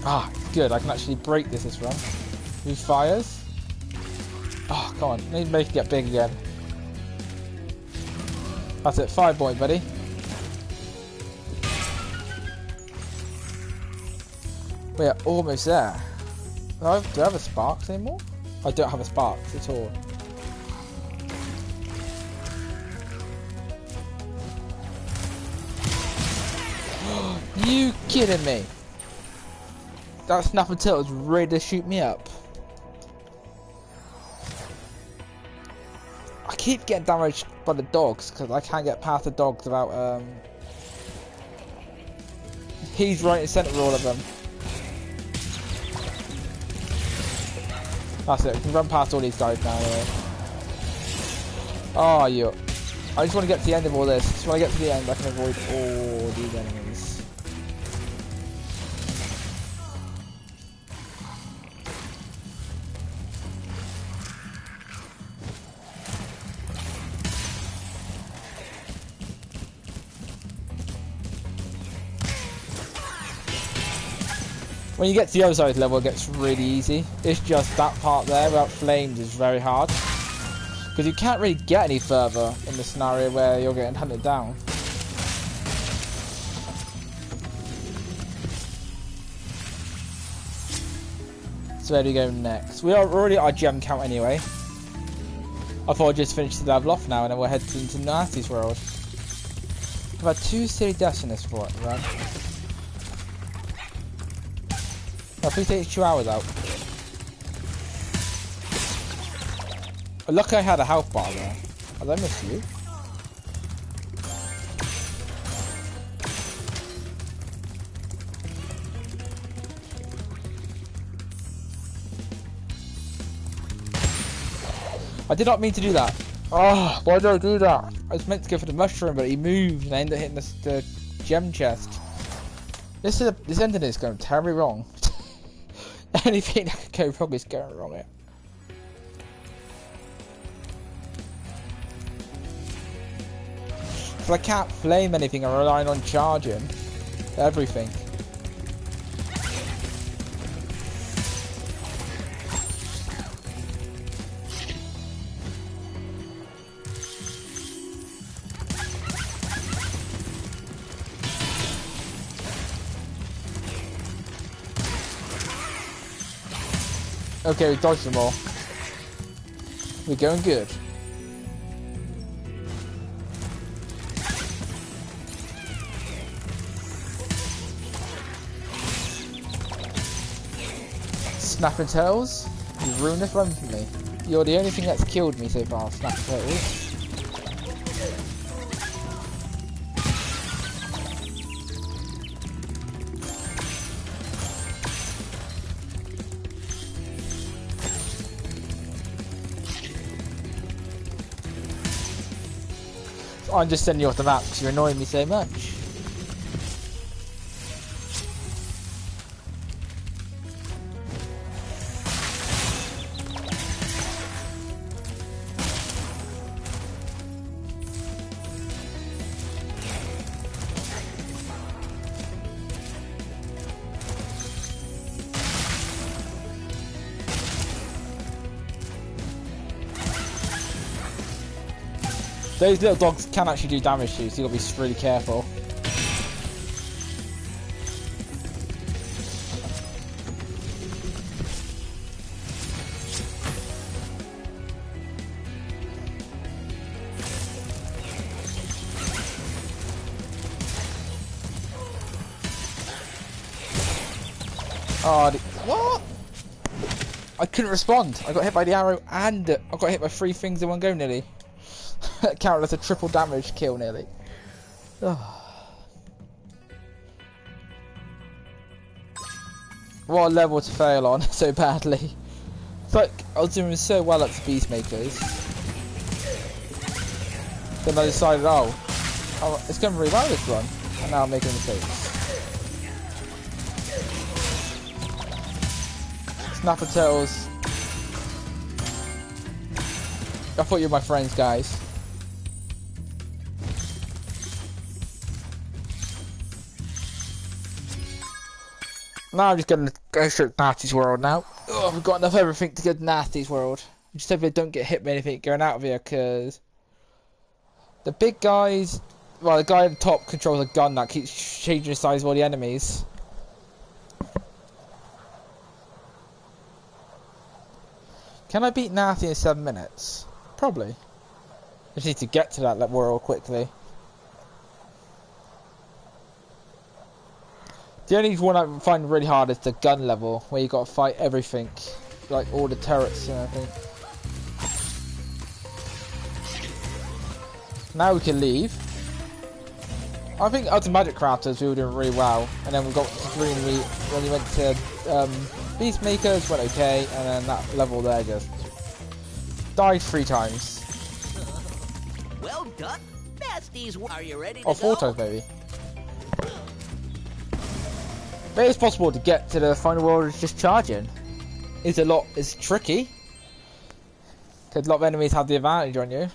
Ah, good. I can actually break this run. Who fires? Oh, come on. Need to make it get big again. That's it. 5 point, buddy. We're almost there. Do I have a sparks anymore? I don't have a sparks at all. kidding me? That Snap and Turtle's ready to shoot me up. I keep getting damaged by the dogs because I can't get past the dogs without he's right in the centre of all of them. That's it, we can run past all these guys now anyway. Oh, you. I just want to get to the end of all this. Just when I get to the end, I can avoid all these enemies. When you get to the other side of the level, it gets really easy. It's just that part there without flames is very hard. Because you can't really get any further in the scenario where you're getting hunted down. So where do we go next? We are already at our gem count anyway. I thought I'd just finish the level off now and then we'll head into Gnasty's World. I've had 2 silly deaths in this run. Oh, please take 2 hours out. Lucky I had a health bar there. Did I miss you? I did not mean to do that. Oh, why did I do that? I was meant to go for the mushroom, but he moved and I ended up hitting the gem chest. This ending is going terribly wrong. Anything that could go wrong is going wrong here. So I can't flame anything, I'm relying on charging everything. Okay, we dodged them all. We're going good. Snap and Tails, you ruined this run for me. You're the only thing that's killed me so far, Snap and Tails. I'm just sending you off the map because you're annoying me so much. Those little dogs can actually do damage to you, so you gotta be really careful. Oh, what? I couldn't respond. I got hit by the arrow and I got hit by 3 things in one go nearly. That counted as a triple damage kill nearly. Oh. What a level to fail on so badly. It's like I was doing so well at the Beastmakers. Then I decided, oh, it's going really well this run. And now I'm making mistakes. Snapper Tails. I thought you were my friends, guys. Now I'm just going to go straight to Gnasty's World now. Oh, we've got enough everything to go to Gnasty's World. Just hope they don't get hit by anything going out of here, because the big guys, well, the guy at the top controls a gun that keeps changing the size of all the enemies. Can I beat Gnasty in 7 minutes? Probably. I just need to get to that world quickly. The only one I find really hard is the gun level, where you got to fight everything, like all the turrets and everything. Now we can leave. I think as Magic Crafters we were doing really well, and then we got to green when we went to Beastmakers, went okay, and then that level there just died 3 times. Well done, Gnasties. Are you ready to Oh, 4 go? times maybe. But it's possible to get to the final world just charging. It's tricky. Because a lot of enemies have the advantage on you.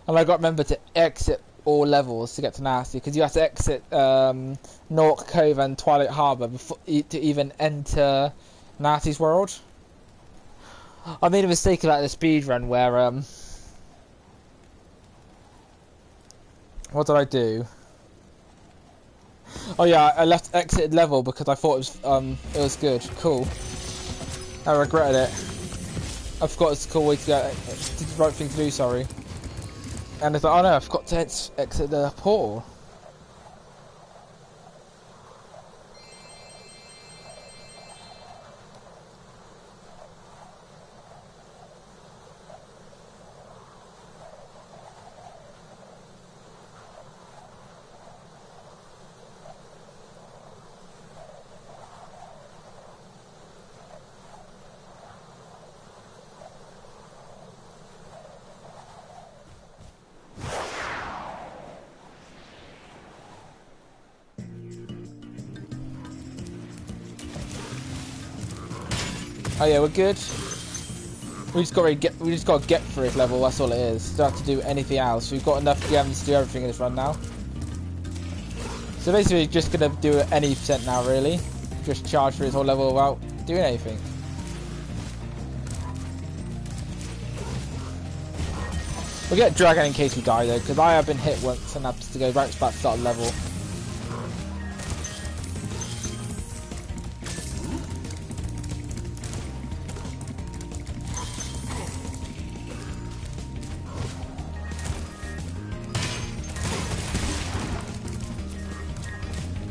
And I got to remember to exit all levels to get to Gnasty, because you have to exit Gnorc Cove and Twilight Harbour before to even enter Gnasty's World. I made a mistake about the speed run where what did I do? Oh yeah, I left exit level because I thought it was good. Cool. I regretted it. I forgot it's a cool way to go. It's the right thing to do. Sorry. And it's like, oh no, I forgot to exit the portal. Oh yeah, we're good. We just got to get through this level. That's all it is. Don't have to do anything else. We've got enough gems to do everything in this run now. So basically, just gonna do any percent now, really. Just charge through this whole level without doing anything. We'll get Dragon in case we die though, because I have been hit once and have to go back to the start of the level.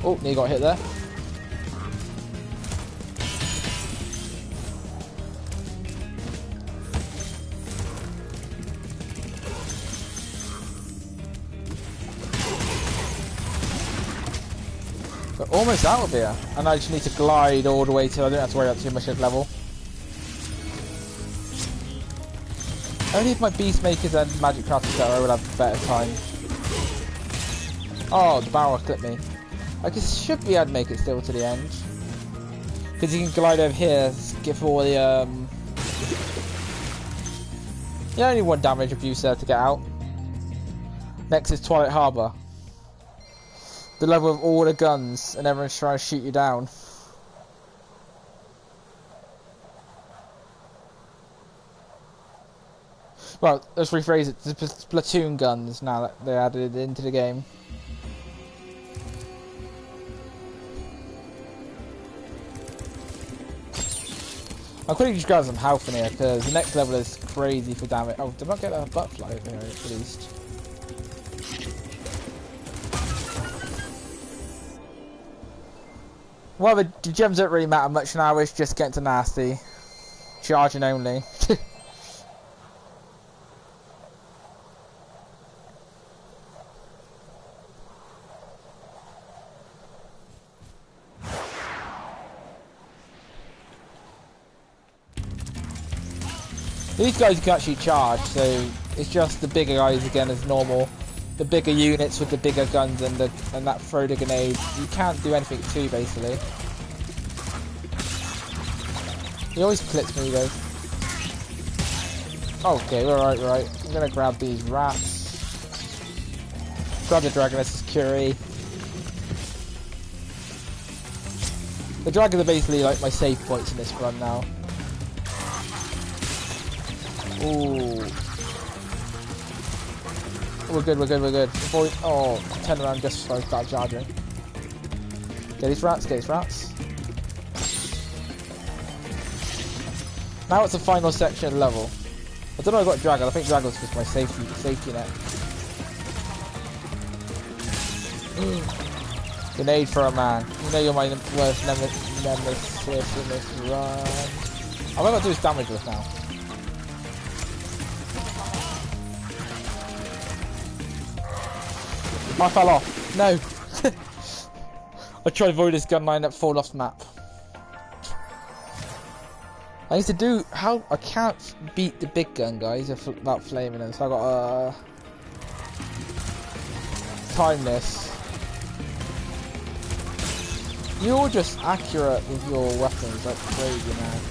Oh, you got hit there. We're almost out of here, and I just need to glide all the way to. I don't have to worry about too much at level. Only if my Beastmakers and Magic Crafters I would have a better time. Oh, the barrel clipped me. I guess should be able to make it still to the end. Because you can glide over here, give all the yeah, only 1 damage abuse there to get out. Next is Twilight Harbour. The level of all the guns and everyone's trying to shoot you down. Well, let's rephrase it. It's platoon guns now that they added it into the game. I'll quickly just grab some health in here because the next level is crazy for damage. Oh, did I not get a butterfly over here at least? Well, the gems don't really matter much now, it's just getting to Gnasty. Charging only. These guys can actually charge, so it's just the bigger guys again as normal. The bigger units with the bigger guns and that throw the grenade. You can't do anything too basically. He always clips me though. Okay, we're right. I'm gonna grab these rats. Grab the Dragoness's Curie. The dragons are basically like my save points in this run now. Ooh. We're good. Oh, turn around just so I start charging. Get these rats. Now it's the final section of the level. I don't know. I got dragon. I think dragon's just my safety net. Grenade for a man. You know you're my worst nemesis in this run. All I gotta do is damage this now. I fell off. No. I tried to avoid this gun line that fall off the map. I need to do how I can't beat the big gun guys without flaming them, so I got time this. You're just accurate with your weapons, like crazy, man.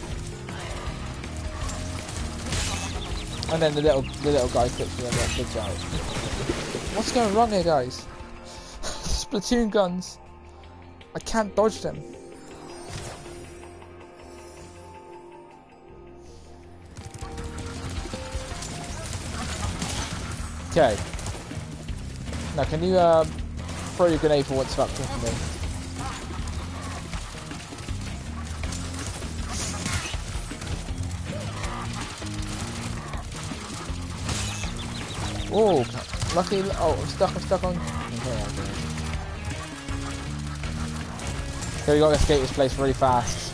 And then the little guy kicks me on that big guy. What's going wrong here, guys? Splatoon guns. I can't dodge them. Okay. Now, can you throw your grenade for what's up for me? Oh, lucky. Oh, I'm stuck on. Okay, we gotta escape this place really fast.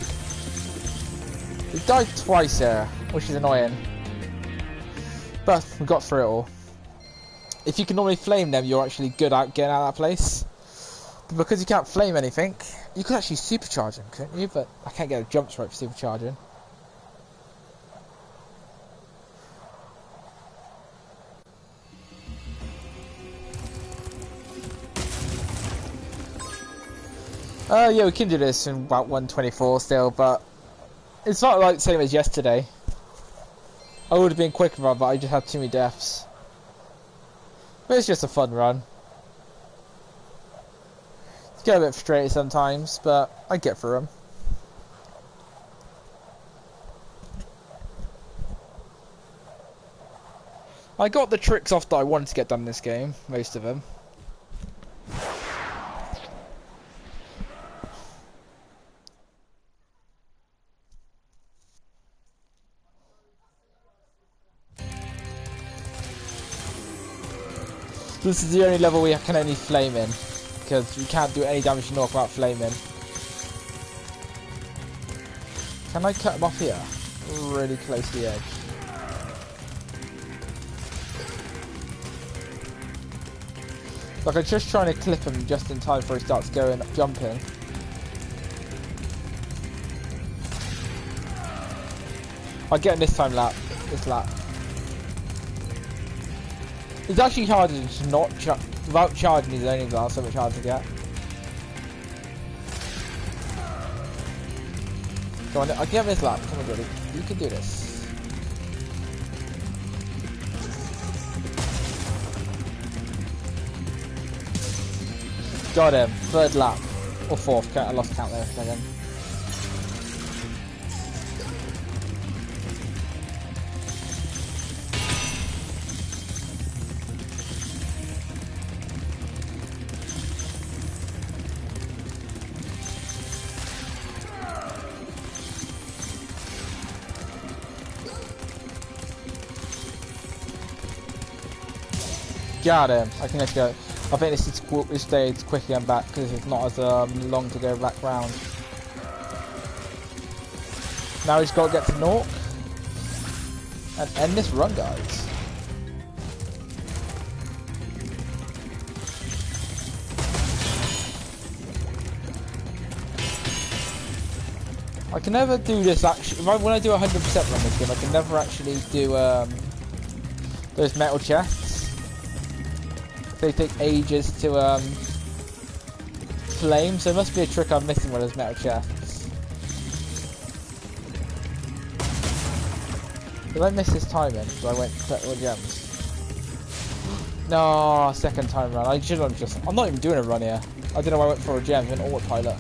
We died twice there, which is annoying. But we got through it all. If you can normally flame them, you're actually good at getting out of that place. But because you can't flame anything, you could actually supercharge them, couldn't you? But I can't get a jump strike for supercharging. Yeah, we can do this in about 124 still, but it's not like the same as yesterday. I would have been quicker, but I just had too many deaths. But it's just a fun run. It's get a bit frustrated sometimes, but I get through them. I got the tricks off that I wanted to get done in this game, most of them. This is the only level we can only flame in, because we can't do any damage to Gnorc without flaming. Can I cut him off here? Really close to the edge. Like, I'm just trying to clip him just in time before he starts going jumping. I'll get him this time this lap. It's actually harder to not without charging his only glass, so much harder to get. Come on, I'll give him this lap. Come on, buddy. You can do this. Got him. Third lap. Or fourth. I lost count there for a second. Got him. I think let's go. I think this stage quicker going back because it's not as long to go back round. Now we've got to get to Gnorc and end this run, guys. I can never do this actually. When I do 100% run this game, I can never actually do those metal chests. They take ages to flame, so it must be a trick I'm missing with those metal chests. Did I miss this timing? So I went to collect all the gems. No, second time run. I should have just. I'm not even doing a run here. I don't know why I went for a gem in autopilot.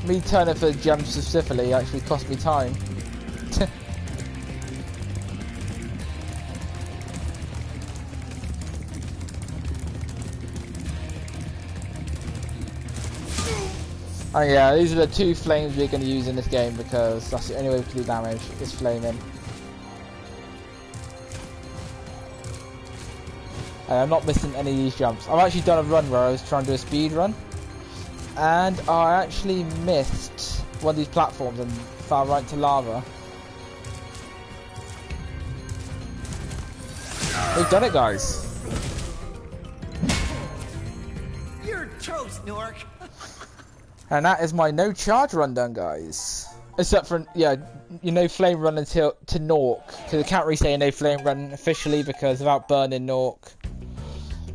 Me turning for the gem specifically actually cost me time. Oh yeah, these are the two flames we're going to use in this game because that's the only way we can do damage, is flaming. And I'm not missing any of these jumps. I've actually done a run where I was trying to do a speed run. And I actually missed one of these platforms and fell right into lava. We've done it, guys. You're toast, Gnorc. And that is my no charge run done, guys. Except for, yeah, you know, flame run until to Gnorc. Because I can't really say no flame run officially because without burning Gnorc,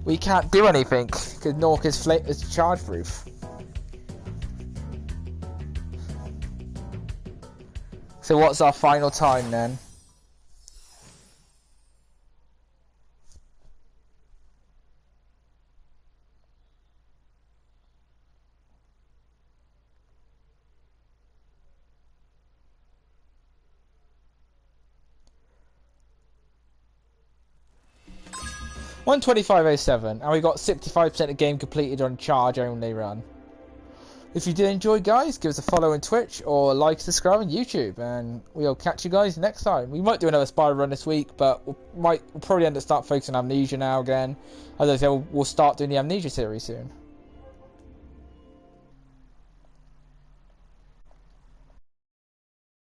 we can't do anything. Because Gnorc is charge proof. So what's our final time then? $125.07, and we got 65% of game completed on charge only run. If you did enjoy, guys, give us a follow on Twitch or like, subscribe on YouTube, and we'll catch you guys next time. We might do another Spyro run this week, but we'll probably end up focusing on Amnesia now again. As I said, we'll start doing the Amnesia series soon.